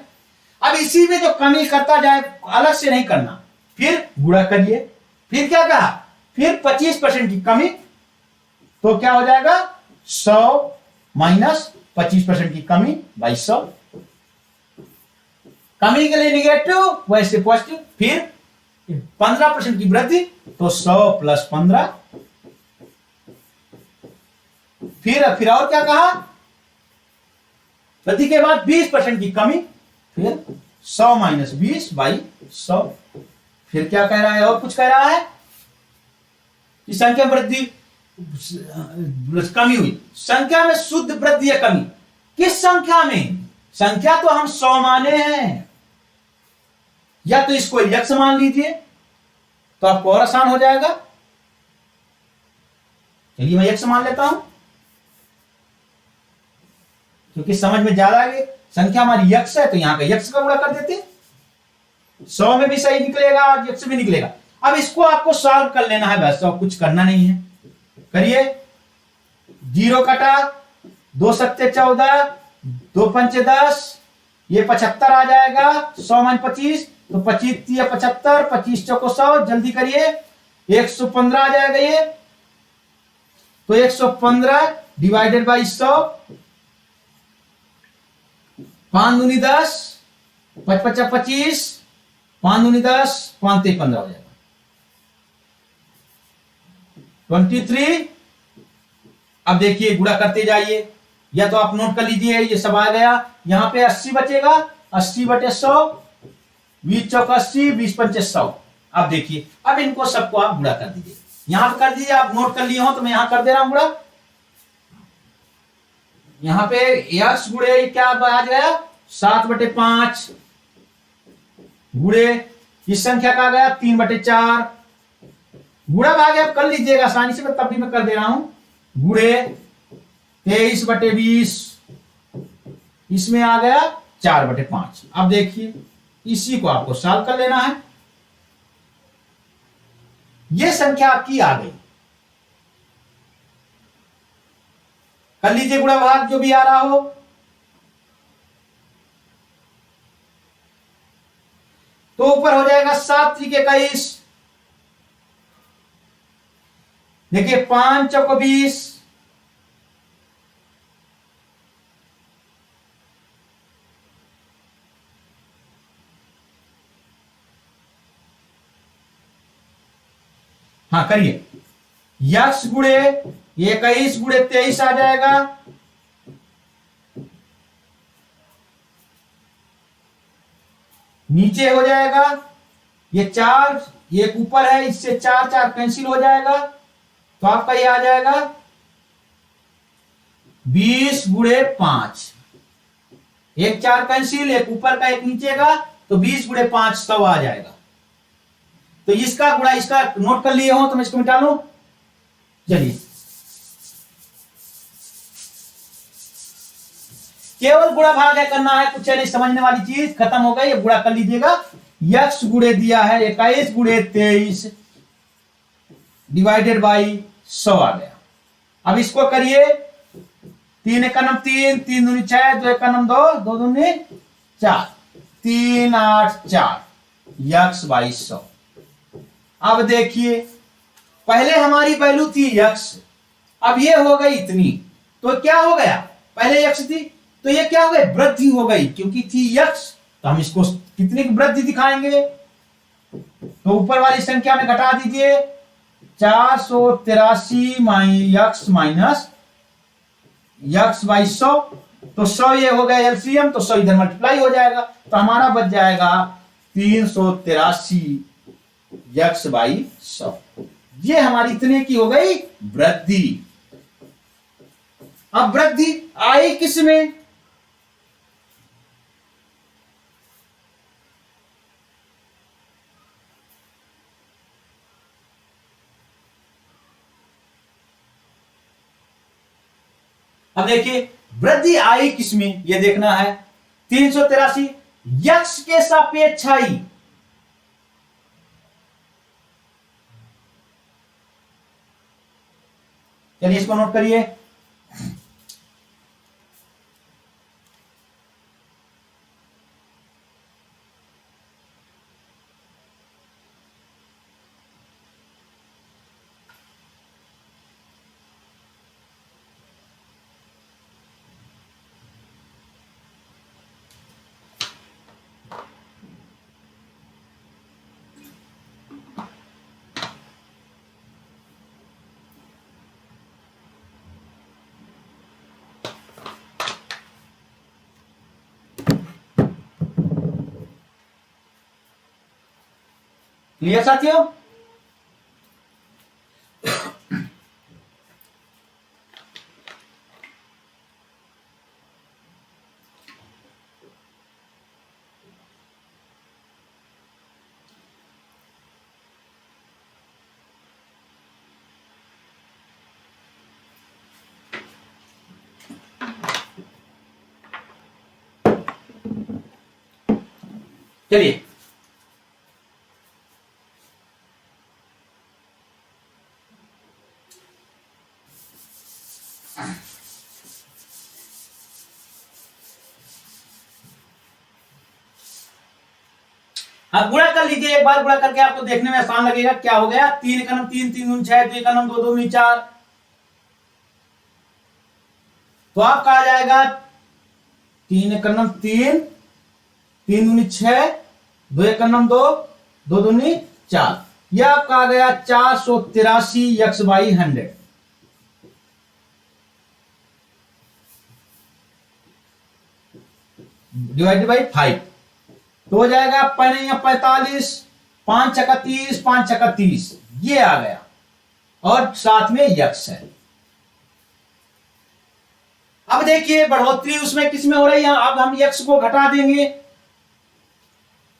अब इसी में जो कमी करता जाए, अलग से नहीं करना, फिर गुणा करिए, फिर क्या कहा, फिर 25% की कमी, तो क्या हो जाएगा 100 माइनस 25% की कमी बाई 100, कमी के लिए निगेटिव वैसे पॉजिटिव, फिर 15% की वृद्धि तो 100 प्लस 15, फिर और क्या कहा, वृद्धि के बाद 20% की कमी, फिर 100 माइनस 20 बाई 100, फिर क्या कह रहा है, और कुछ कह रहा है कि संख्या वृद्धि कमी हुई, संख्या में शुद्ध वृद्धि या कमी, किस संख्या में, संख्या तो हम 100 माने हैं, या तो इसको x मान लीजिए तो आपको और आसान हो जाएगा। चलिए मैं x मान लेता हूं, क्योंकि समझ में ज्यादा है, संख्या हमारी x है तो यहां का x का गुणा कर देते हैं, 100 में भी सही निकलेगा और x भी निकलेगा। अब इसको आपको सॉल्व कर लेना है, बस और कुछ करना नहीं है, करिए। 0 कटा, 2 सत्ते 14, 2 पंचे 10, ये 75 आ जाएगा, 100 मान 25 तो 25 या 75, 25 चौको 100, जल्दी करिए, 115 आ जाएगा ये, तो 115 डिवाइडेड बाई 100, 5 दूनी 10, 5 पचा 25, 5 दूनी 10, 5 ते 15 हो जाएगा 23। अब देखिए गुणा करते जाइए, या तो आप नोट कर लीजिए, ये सब आ गया, यहां पे 80 बचेगा, 80 बटे 100, 20 चौक 80, 20 पंचे 100। अब देखिए, अब इनको सबको आप गुणा कर दीजिए, यहां कर दीजिए, आप नोट कर लिए हो तो मैं यहां कर दे रहा हूं गुणा। यहां पे x गुणे क्या आ गया, 7 बटे 5 गुणे इस संख्या का आ गया 3 बटे 4, गुणा भाग आप कर लीजिएगा आसानी से, मैं तब भी मैं कर दे रहा हूं, गुणे 23 बटे 20, इसमें आ गया 4 बटे 5। अब देखिए इसी को आपको सॉल्व कर लेना है, ये संख्या आपकी आ गई, कर लीजिए गुणा भाग जो भी आ रहा हो, तो ऊपर हो जाएगा 7 3 21, देखिए 5 चौको 20, हाँ करिए, यक्स गुणे 21 गुणे 23 आ जाएगा, नीचे हो जाएगा ये 4, एक ऊपर है, इससे 4 4 कैंसिल हो जाएगा, तो आपका ये आ जाएगा 20 गुणे 5, एक 4 कैंसिल, एक ऊपर का एक नीचे का, तो 20 गुणे 5 100 आ जाएगा। तो इसका गुणा, इसका नोट कर लिए हो तो मैं इसको मिटा लूं। चलिए, केवल गुणा भाग है करना है, कुछ नहीं समझने वाली चीज खत्म हो गई, गुणा कर लीजिएगा। यक्स गुणे दिया है 21 गुणे 23 डिवाइडेड बाई 100 आ गया। अब इसको करिए, 3 एक नम 3, 3 दूनी 6, 2 एक नम 2, 2 दूनी 4, 3 8 4 यक्स बाई 100। अब देखिए, पहले हमारी वैल्यू थी यक्स, अब ये हो गई इतनी, तो क्या हो गया, पहले यक्स थी तो ये क्या हो गई, वृद्धि हो गई, क्योंकि थी यक्स तो हम इसको कितने की वृद्धि दिखाएंगे, तो ऊपर वाली संख्या में घटा दीजिए, 483 यक्स माइनस यक्स बाई 100, तो 100 ये हो गया एलसीएम, तो 100 इधर मल्टीप्लाई हो जाएगा, तो हमारा बच जाएगा 383 यक्स बाई 100। ये हमारी इतने की हो गई वृद्धि। अब वृद्धि आई किसमें, अब देखिए वृद्धि आई किसमें, यह देखना है। 383 यक्स के सापेक्ष आई, चलिए इसको नोट करिए। क्लियर साथियों, चलिए अब गुणा कर लीजिए, एक बार गुणा करके आपको देखने में आसान लगेगा। क्या हो गया, 3 एकनम 3, 3 दूनी 6, 2 एकनम 2, 2 दूनी 4, तो आपका आ जाएगा 3 एकनम 3, 3 दूनी 6, 2 एकनम 2, 2 दूनी 4, यह आपका आ गया 483 यक्स बाई 100 डिवाइडेड बाई 5, तो हो जाएगा 45, 5 छक्का 30, 5 छक्का 30, ये आ गया, और साथ में यक्स है। अब देखिए बढ़ोतरी उसमें किसमें हो रही है, अब हम यक्स को घटा देंगे,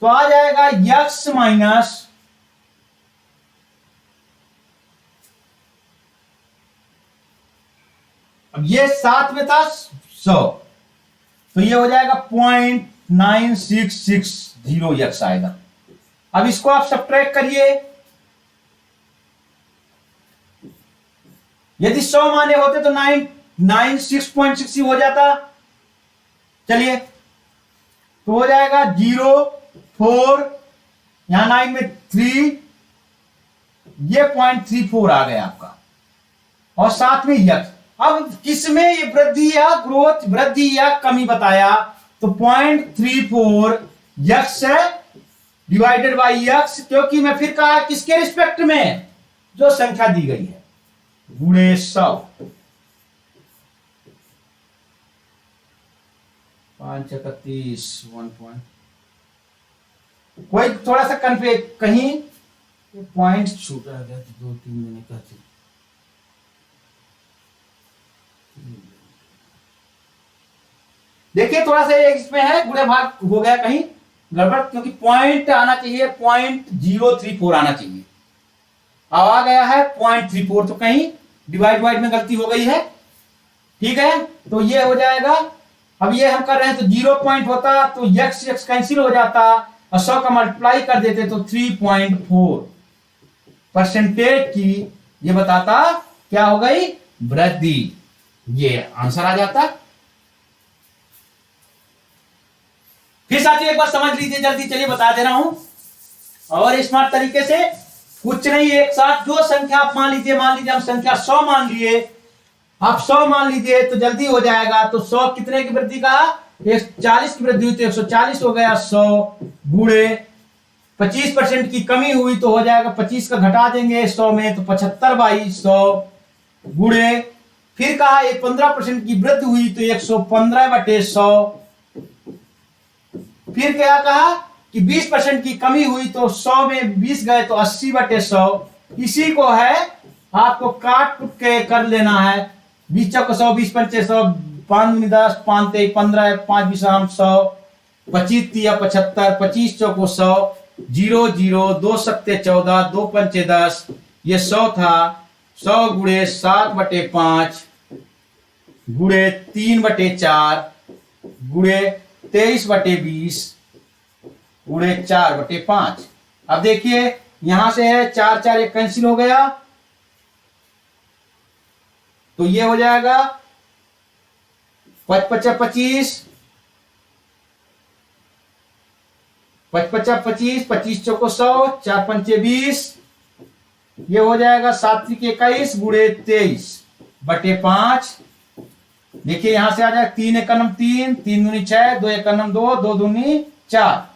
तो आ जाएगा यक्स माइनस अब ये साथ में था 100, तो ये हो जाएगा 0.9660 यक्स आएगा। अब इसको आप सब्ट्रैक्ट करिए, यदि 100 माने होते तो 996.60 हो जाता। चलिए, तो हो जाएगा 0 4, यहां 9 में 3, ये 0.34 आ गया आपका, और साथ में यक्स। अब किसमें ये वृद्धि या ग्रोथ, वृद्धि या कमी बताया, तो 0.34 यक्स है डिवाइडेड बाई यक्स, क्योंकि मैं फिर कहा किसके रिस्पेक्ट में, जो संख्या दी गई है गुणे 100, 5 31 1 पॉइंट, कोई थोड़ा सा कन्फ्यूज कहीं पॉइंट छूटा गया तो 2 3 मैंने क्या थी, देखिए थोड़ा सा इसमें है गुणे भाग हो गया कहीं गड़बड़, क्योंकि पॉइंट आना चाहिए 0.034 आना चाहिए, अब आ गया है 0.34, तो कहीं डिवाइड में गलती हो गई है। ठीक है, तो ये हो जाएगा, अब ये हम कर रहे हैं तो 0 पॉइंट होता तो x कैंसिल हो जाता और 100 का मल्टीप्लाई कर देते तो 3.4 परसेंटेज की ये बताता क्या हो गई वृद्धि, ये आंसर आ जाता। फिर साथियों एक बार समझ लीजिए जल्दी, चलिए बता दे रहा हूं और स्मार्ट तरीके से, कुछ नहीं एक साथ जो संख्या आप मान लीजिए हम संख्या 100 मान लिए, आप 100 मान लीजिए तो जल्दी हो जाएगा। तो 100 कितने की वृद्धि का, 140 की वृद्धि हुई तो 140 हो गया 100 गुणे 25% की कमी हुई तो हो जाएगा 25 का घटा देंगे 100 में तो 75/100 गुणे, फिर कहा 15% की वृद्धि हुई तो 115/100, फिर क्या कहा कि 20% की कमी हुई तो 100 में 20 गए तो 80/100, इसी को है आपको काट के कर लेना है, 20 चौक 100, 20 पंचे 100, 5 दूनी 10, 5 तेईस 15, 5 20 100, 25 तिया 75, 25 चौको 100, 0 0, 2 सत्ते 14, 2 पंचे 10, ये 100 था, 100 गुणे 7/5 गुणे 3/4 गुणे 23/20 गुणे 4/5। अब देखिए यहां से है 4 4 एक कैंसिल हो गया तो ये हो जाएगा 5 5 25, 5 5 25, 25 चौको 100, 4 पंचे 20, ये हो जाएगा 7 21 गुणे 23/5। देखिए यहां से आ जाएगा 3 1 3, 3 दूनी 6, 2 1 2, 2 दूनी 4,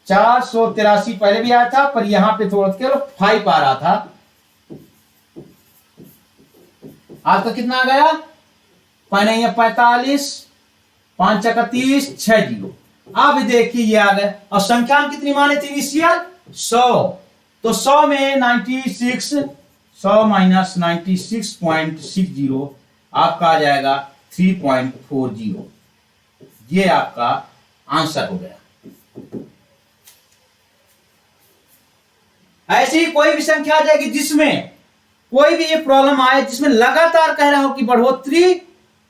483 पहले भी आया था पर यहां पे थोड़ा केवल 5 आ रहा था। आपका कितना आ गया, 45, 5 31 6 0। अब देखिए ये आ गया और संख्या हम कितनी माने थे इनिशियल 100, तो 100 में 96, 100 माइनस 96.60 आपका आ जाएगा 3.40, ये आपका आंसर हो गया। ऐसी कोई भी संख्या आ जाएगी जिसमें कोई भी ये प्रॉब्लम आए जिसमें लगातार कह रहा हो कि बढ़ोतरी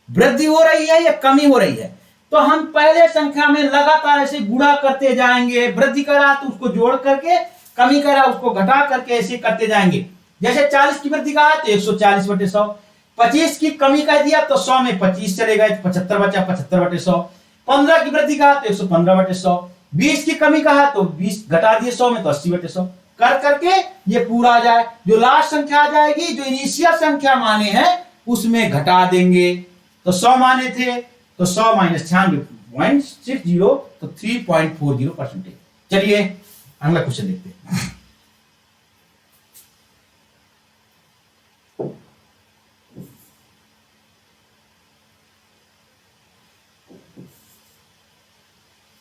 वृद्धि हो रही है या कमी हो रही है, तो हम पहले संख्या में लगातार ऐसे गुणा करते जाएंगे, वृद्धि कर रहा तो उसको जोड़ करके, कमी कर रहा उसको घटा करके ऐसे करते जाएंगे। जैसे 40 की वृद्धि का है तो 140/100, 25 की कमी कह दिया तो 100 में 25 चले गए तो 75 बचा 75/100, 15 की वृद्धि कहा तो 115/100, 20 की कमी कहा तो 20 घटा दिए 100 में तो 80/100, कर करके ये पूरा आ जाए। जो लास्ट संख्या आ जाएगी जो इनिशियल संख्या माने हैं उसमें घटा देंगे, तो 100 माने थे तो 100 माइनस 96.60 तो 3.40%। चलिए अगला क्वेश्चन देखते हैं।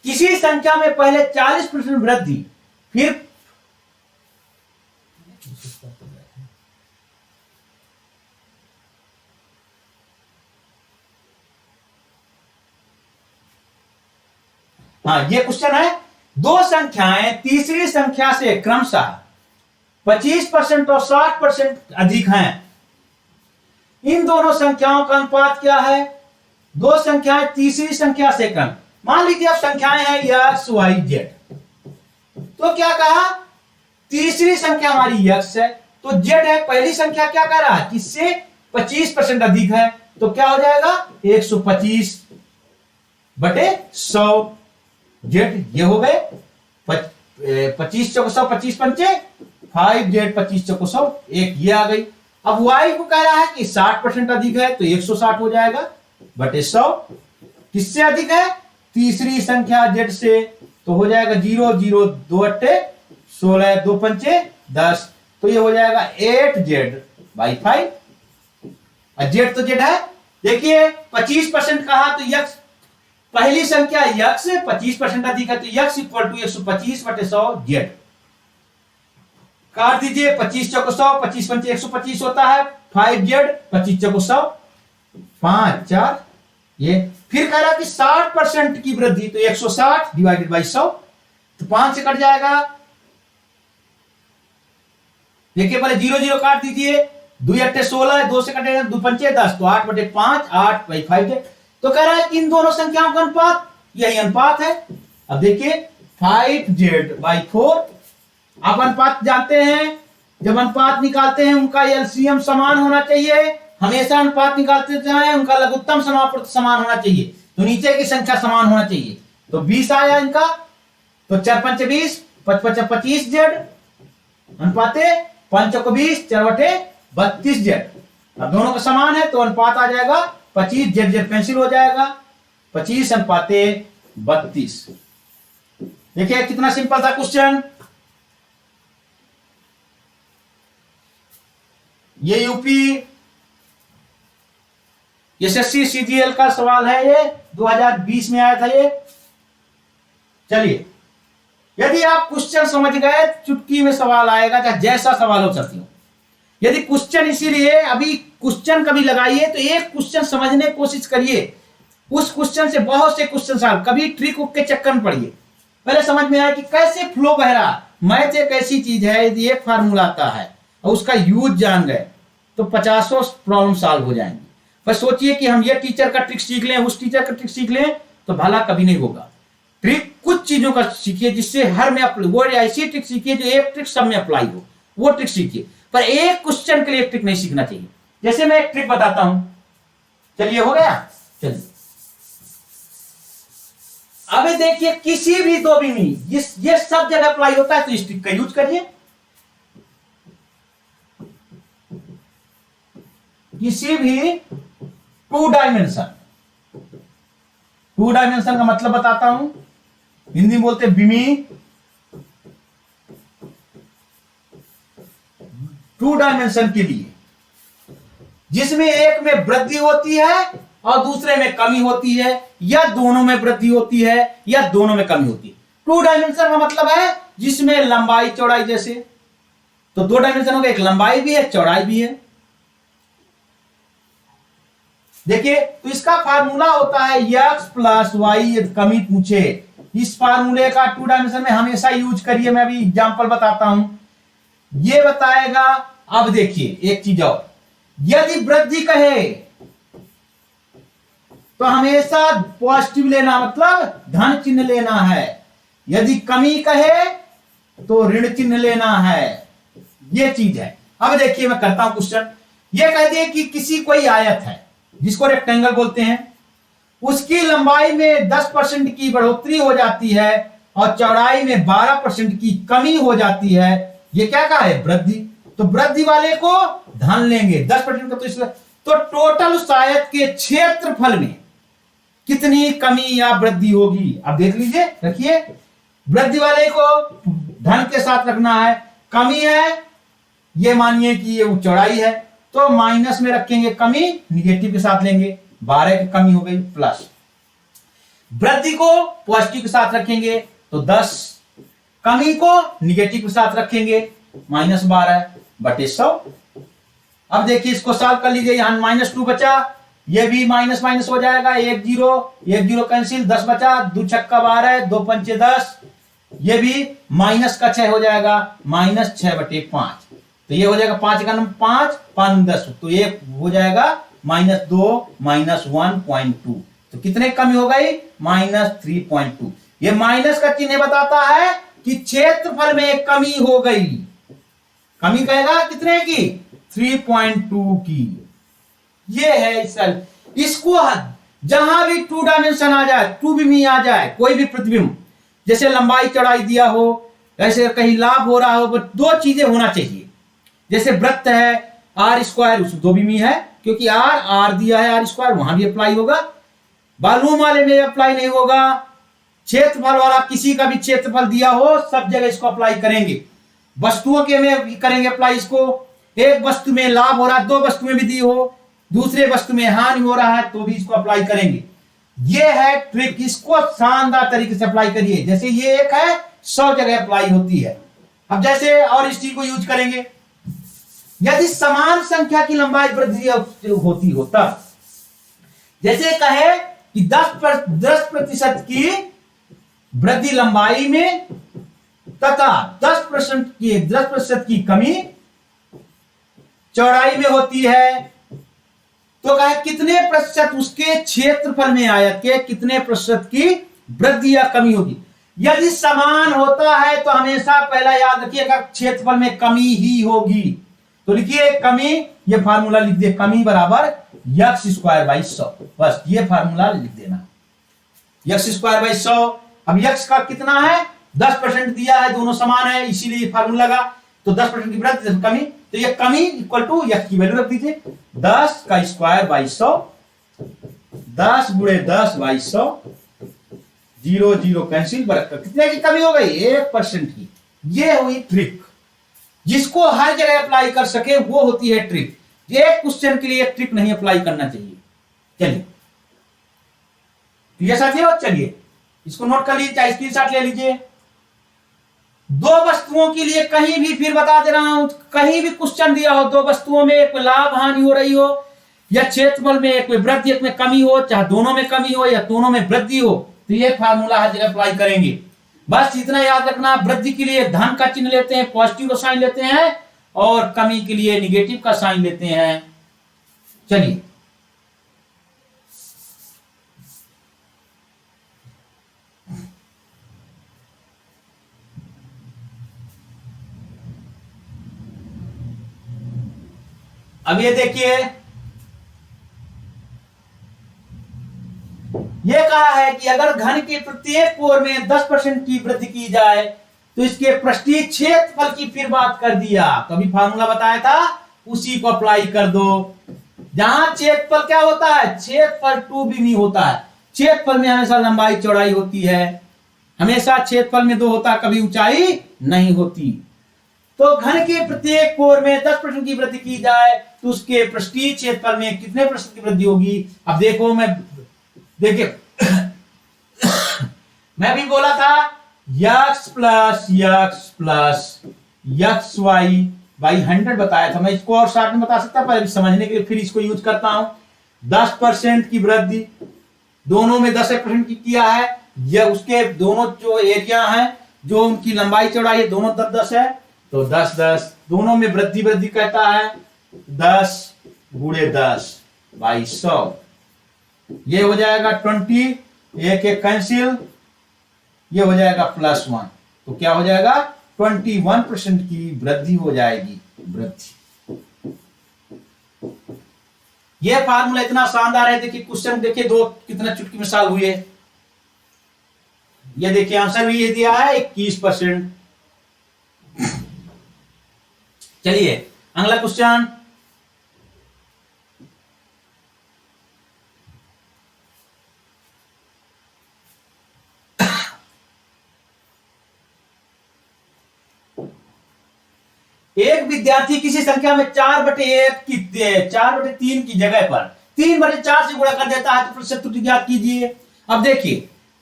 किसी संख्या में पहले 40% वृद्धि फिर हाँ ये क्वेश्चन है, दो संख्याएं तीसरी संख्या से क्रमशः 25% और 60% अधिक हैं, इन दोनों संख्याओं का अनुपात क्या है। दो संख्याएं तीसरी संख्या से कम, मान लीजिए अब संख्याएं हैं x y z, तो क्या कहा तीसरी संख्या हमारी x है तो z है, पहली संख्या क्या कह रहा है किससे 25% अधिक है, तो क्या हो जाएगा 125/100 z, ये हो गए 25 चौको 100, 25 पंचे 5z, 25 चौको 100 एक, ये आ गई। अब y को कह रहा है कि 60% अधिक है तो 160 हो जाएगा बटे 100, किससे अधिक है तीसरी संख्या z से, तो हो जाएगा 0 0 2 अट्टे 16, 2 पंचे 10, तो ये हो जाएगा 8z/5। और z तो z है। देखिए 25% कहा तो यक्स, पहली संख्या यक्स 25% अधिक है तो यक्स इक्वल टू 125/100 z। काट दीजिए, 25 चौको 100, 25 पंचे 125 होता है, 5z, 25 चौको 100, 5 4 ये। फिर कह रहा कि 60% की वृद्धि, तो 160 डिवाइडेड बाई 100, तो 5 से कट जाएगा। देखिए पहले 0 0 काट दीजिए, 2 8 16, 2 से कटेगा 2 पंचे 10, तो 8/5, 8/5 है। तो कह रहा है कि इन दोनों संख्याओं का अनुपात, यही अनुपात है। अब देखिए 5z/4, आप अनुपात जानते हैं, जब अनुपात निकालते हैं उनका एलसीएम समान होना चाहिए। हमेशा अनुपात निकालते समय उनका लघुत्तम समापवर्त समान होना चाहिए, तो नीचे की संख्या समान होना चाहिए। तो 20 आया इनका, तो 4 पंचे 20, 5 5 25 z अनुपाते 5 चौको 20, 4/32 z। अब दोनों का समान है तो अनुपात आ जाएगा 25, z z कैंसिल हो जाएगा, 25/32। देखिए कितना सिंपल था क्वेश्चन। ये यूपी एसएससी सीजीएल का सवाल है, ये 2020 में आया था ये। चलिए, यदि आप क्वेश्चन समझ गए, चुटकी में सवाल आएगा, चाहे जैसा सवाल हो सकती हो। यदि क्वेश्चन, इसीलिए अभी क्वेश्चन कभी लगाइए तो एक क्वेश्चन समझने की कोशिश करिए, उस क्वेश्चन से बहुत से क्वेश्चन सॉल्व, कभी ट्रिक के चक्कर में पड़िए, पहले समझ में आए कि कैसे फ्लो बह रहा। मैथ एक ऐसी चीज है, यदि एक फार्मूला आता है और उसका यूज जान गए तो 50 प्रॉब्लम सॉल्व हो जाएंगे। पर सोचिए कि हम ये टीचर का ट्रिक सीख लें, उस टीचर का ट्रिक सीख लें, तो भला कभी नहीं होगा। ट्रिक कुछ चीजों का सीखिए जिससे हर में वो ऐसी ट्रिक सीखिए जो एक ट्रिक सब में अप्लाई हो, वो ट्रिक सीखिए। पर एक क्वेश्चन के लिए एक ट्रिक नहीं सीखना चाहिए। जैसे मैं एक ट्रिक बताता हूं, चलिए हो गया। चलिए अब देखिए, किसी भी दो बिंदु, ये सब जगह अप्लाई होता है, तो इस ट्रिक का यूज करिए। किसी भी टू डायमेंशन का मतलब बताता हूं, हिंदी में बोलते बिमी। टू डायमेंशन के लिए जिसमें एक में वृद्धि होती है और दूसरे में कमी होती है, या दोनों में वृद्धि होती है या दोनों में कमी होती है। टू डायमेंशन का मतलब है जिसमें लंबाई चौड़ाई, जैसे तो 2 डायमेंशन हो गए, एक लंबाई भी है चौड़ाई भी है। देखिए, तो इसका फार्मूला होता है x + y। यदि कमी पूछे, इस फार्मूले का टू डायमेंशन में हमेशा यूज करिए। मैं अभी एग्जांपल बताता हूं, ये बताएगा। अब देखिए एक चीज और, यदि वृद्धि कहे तो हमेशा पॉजिटिव लेना, मतलब धन चिन्ह लेना है। यदि कमी कहे तो ऋण चिन्ह लेना है, ये चीज है। अब देखिए मैं करता हूं क्वेश्चन। ये कह दिए कि किसी कोई आयत है जिसको रेक्टेंगल बोलते हैं, उसकी लंबाई में 10% की बढ़ोतरी हो जाती है और चौड़ाई में 12% की कमी हो जाती है। ये क्या कहा है? वृद्धि। तो वृद्धि वाले को धन लेंगे, 10% का, तो इसलिए तो टोटल उस आयत के क्षेत्रफल में कितनी कमी या वृद्धि होगी। अब देख लीजिए, रखिए, वृद्धि वाले को धन के साथ रखना है, कमी है, ये मानिए कि ये चौड़ाई है, तो माइनस में रखेंगे, कमी निगेटिव के साथ लेंगे, 12 की कमी हो गई, प्लस वृद्धि को पॉजिटिव के साथ रखेंगे तो 10, कमी को निगेटिव के साथ रखेंगे -12/100। अब देखिए इसको सॉल्व कर लीजिए, यहां -2 बचा, ये भी माइनस माइनस हो जाएगा, 1 0 कैंसिल, 10 बचा, 2 छक्का 12, 2 पंचे 10, ये भी माइनस का 6 हो जाएगा, -6/5। तो ये हो जाएगा 5 का नंबर 5, 5 10, तो ये हो जाएगा -2 -1.2। तो कितने कमी हो गई? -3.2। ये माइनस का चिन्ह बताता है कि क्षेत्रफल में कमी हो गई। कमी कहेगा कितने की? 3.2 की। ये है सर, इसको जहां भी टू डायमेंशन आ जाए, टू बिंदु आ जाए, कोई भी प्रतिबिंब, जैसे लंबाई चौड़ाई दिया हो, ऐसे कहीं लाभ हो रहा हो, दो चीजें होना चाहिए। जैसे वृत्त है, r², उस दो बिंदु है, क्योंकि r दिया है, r², वहां भी अप्लाई होगा, वॉल्यूम वाले में अप्लाई नहीं होगा। क्षेत्रफल वाला, किसी का भी क्षेत्रफल दिया हो, सब जगह इसको अप्लाई करेंगे। वस्तुओं के में करेंगे अप्लाई इसको। एक वस्तु में लाभ हो रहा है, दो वस्तु में वृद्धि हो, दूसरे वस्तु में हानि हो रहा है तो भी इसको अप्लाई करेंगे। ये है ट्रिक, इसको शानदार तरीके से अप्लाई करिए। जैसे ये एक है, 100 जगह अप्लाई होती है। अब जैसे और इस चीज को यूज करेंगे, यदि समान संख्या की लंबाई वृद्धि होती हो तब, जैसे कहे कि 10% की वृद्धि लंबाई में तथा 10% की कमी चौड़ाई में होती है, तो कहे कितने प्रतिशत उसके क्षेत्रफल में आयत के कितने प्रतिशत की वृद्धि या कमी होगी। यदि समान होता है तो हमेशा पहला याद रखिएगा क्षेत्रफल में कमी ही होगी। तो लिखिए कमी, ये फार्मूला लिख दिए, कमी बराबर x²/100। बस ये फार्मूला लिख देना, x²/100। अब x का कितना है, 10% दिया है, दोनों समान है इसीलिए फार्मूला लगा। तो 10% की वृद्धि कमी, तो ये कमी इक्वल टू x की वैल्यू रख दीजिए, 10²/100, 10 × 10/100, 0 0 कैंसिल, बरकत कितने की कमी हो गई, 1% की। ये हुई ट्रिक, जिसको हर जगह अप्लाई कर सके वो होती है ट्रिक। एक क्वेश्चन के लिए एक ट्रिक नहीं अप्लाई करना चाहिए। चलिए ये साथियों, चलिए इसको नोट कर लीजिए, चाहे स्क्रीनशॉट ले लीजिए। दो वस्तुओं के लिए कहीं भी, फिर बता दे रहा हूं, कहीं भी क्वेश्चन दिया हो, दो वस्तुओं में एक लाभ हानि हो रही हो या क्षेत्रफल में एक में वृद्धि एक में कमी हो, चाहे दोनों में कमी हो या दोनों में वृद्धि हो, तो ये फार्मूला हर जगह अप्लाई करेंगे। बस इतना याद रखना, वृद्धि के लिए धन का चिन्ह लेते हैं, पॉजिटिव का साइन लेते हैं, और कमी के लिए निगेटिव का साइन लेते हैं। चलिए अब ये देखिए, ये कहा है कि अगर घन के प्रत्येक कोण में 10% की वृद्धि की जाए तो इसके पृष्ठीय क्षेत्रफल की फिर बात कर दिया। कभी फार्मूला बताया था, उसी को अप्लाई कर दो। जहां क्षेत्रफल क्या होता है, क्षेत्रफल 2b नहीं होता है। क्षेत्रफल में हमेशा लंबाई चौड़ाई होती है, हमेशा क्षेत्रफल में 2 होता है, कभी ऊंचाई नहीं होती। तो घन के प्रत्येक कोण में 10% की वृद्धि की जाए तो उसके पृष्ठीय क्षेत्रफल में कितने प्रतिशत की वृद्धि होगी। अब देखो, देखिए मैं भी बोला था x प्लस xy/100 बताया था। मैं इसको और शॉर्ट में बता सकता, पर समझने के लिए फिर इसको यूज करता हूं। 10% की वृद्धि, दोनों में 10% की किया है, यह उसके दोनों जो एरिया है, जो उनकी लंबाई चौड़ाई है, दोनों 10 है, तो 10 10, दोनों में वृद्धि कहता है 10 × 10/100। ये हो जाएगा 20, एक एक कैंसिल, ये हो जाएगा +1। तो क्या हो जाएगा, 21% की वृद्धि हो जाएगी, वृद्धि। ये फार्मूला इतना शानदार है। देखिए क्वेश्चन देखिए, दो कितना चुटकी मिसाल हुई है। ये देखिए आंसर भी ये दिया है 21%। चलिए अगला क्वेश्चन, एक विद्यार्थी किसी संख्या में 4/3 की जगह पर 3/4 से गुणा कर देता है तो प्रतिशत त्रुटि ज्ञात कीजिए। अब देखिए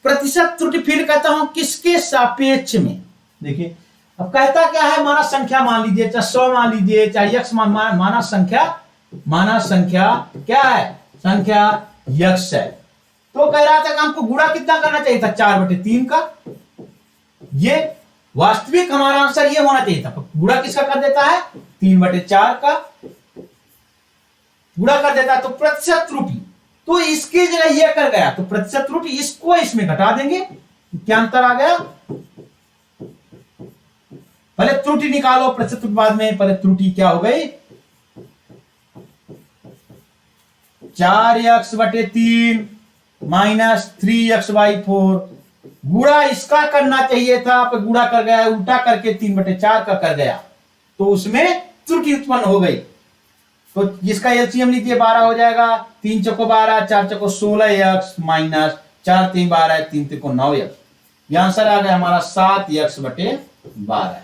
प्रतिशत त्रुटि फिर कहता हूं किसके सापेक्ष में। देखिए अब कहता क्या है, माना संख्या मान लीजिए, चाहे 100 मान लीजिए, चाहे x माना संख्या क्या है, संख्या x है। तो कह रहा था कि हमको गुणा कितना करना चाहिए था, 4/3 का। ये वास्तविक हमारा आंसर ये होना चाहिए था, गुणा किसका कर देता है, 3/4 का गुणा कर देता है। तो प्रतिशत त्रुटि, तो इसकी जगह ये कर गया, तो प्रतिशत त्रुटि इसको इसमें घटा देंगे। क्या अंतर आ गया, पहले त्रुटि निकालो, प्रतिशत त्रुटि बाद में। पहले त्रुटि क्या हो गई, 4x/3 - 3x/4। गुणा इसका करना चाहिए था, पर गुणा कर गया, उल्टा करके 3/4 का कर गया, तो उसमें त्रुटि उत्पन्न हो गई। तो जिसका एलसीएम लीजिए 12 हो जाएगा, 3 चौको 12, 4 चौको 16x - 4 3 12, 3 3 9x। यह आंसर आ गया हमारा 7x/12।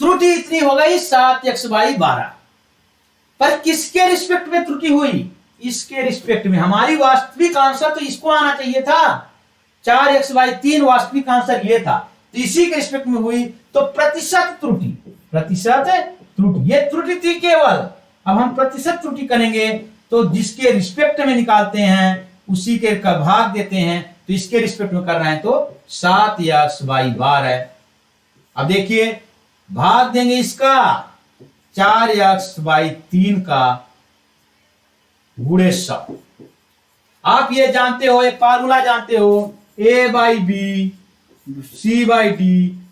त्रुटि इतनी हो गई 7x/12। पर किसके रिस्पेक्ट में त्रुटि हुई? इसके रिस्पेक्ट में। हमारी वास्तविक आंसर तो इसको आना चाहिए था, 4x/3 वास्तविक आंसर ये था, तो इसी के रिस्पेक्ट में हुई, तो प्रतिशत त्रुटि, प्रतिशत त्रुटि, ये त्रुटि थी केवल। अब हम प्रतिशत त्रुटि करेंगे तो जिसके रिस्पेक्ट में निकालते हैं उसी के का भाग देते हैं, तो इसके रिस्पेक्ट में कर रहे हैं तो 7x/12। अब देखिए भाग देंगे इसका 4x/3 का गुणे 100। आप ये जानते हो, एक फार्मूला जानते हो, a/b c/d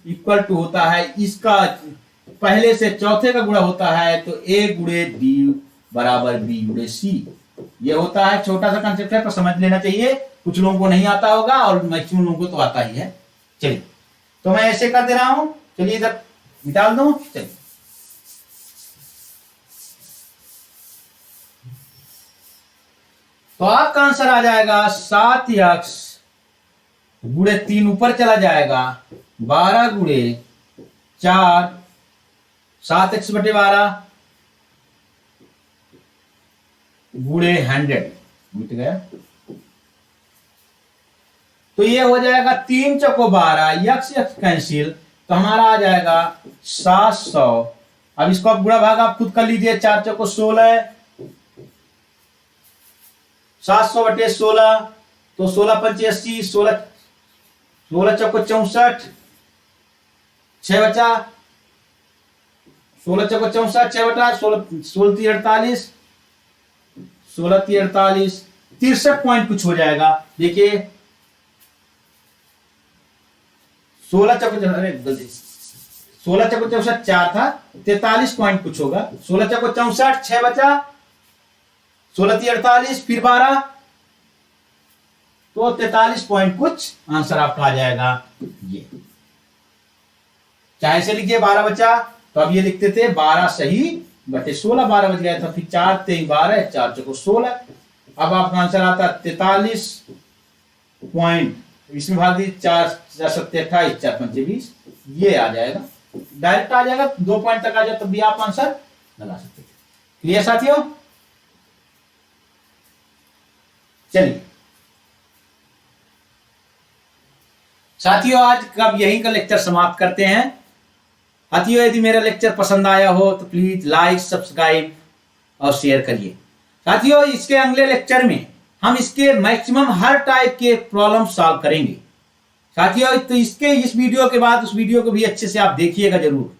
इक्वल टू होता है, इसका पहले से चौथे का गुणा होता है तो a गुणे d बराबर b गुणे c। ये होता है, छोटा सा कंसेप्ट है पर समझ लेना चाहिए। कुछ लोगों को नहीं आता होगा और मैक्सिमम लोगों को तो आता ही है। चलिए तो मैं ऐसे कर दे रहा हूं, चलिए इधर निकाल दूं। चलिए तो आपका आंसर आ जाएगा 7x गुणे 3 ऊपर चला जाएगा, 12 गुणे 4, 7x/12 गुणे 100 मिट गया। तो ये हो जाएगा 3 चौको 12, यक्स यक्स कैंसिल, तो हमारा आ जाएगा 700। अब इसको आप गुणा भाग आप खुद कर लीजिए, 4 चौको 16, 700/16, तो 16×5 80, 16 चौको 64, 6 बचा, 16 चौको 64, 6 बटा 16 48, 16 48, 63 पॉइंट कुछ हो जाएगा। देखिए 16 चौको 64 4 था, 43 पॉइंट कुछ होगा, 16 चौको 64, 6 बचा, 16 48, फिर 12, तो 43 पॉइंट कुछ आंसर आपका आ जाएगा। ये चाहे से लिखिए 12 बचा, तो अब ये लिखते थे 12 सही बटे 16, 12 बच गया था, फिर 4 3 12, 4 चौको 16। अब आपका आंसर आता 43 पॉइंट, इसमें भाग दी 4 4 7 28, 4 5 20, ये आ जाएगा, डायरेक्ट आ जाएगा। 2 पॉइंट तक आ जाए तब भी आप आंसर लगा सकते थे। क्लियर साथियों? चलिए साथियों, आज का यहीं का लेक्चर समाप्त करते हैं। साथियों यदि मेरा लेक्चर पसंद आया हो तो प्लीज लाइक सब्सक्राइब और शेयर करिए। साथियों इसके अगले लेक्चर में हम इसके मैक्सिमम हर टाइप के प्रॉब्लम सॉल्व करेंगे। साथियों तो इसके इस वीडियो के बाद उस वीडियो को भी अच्छे से आप देखिएगा जरूर।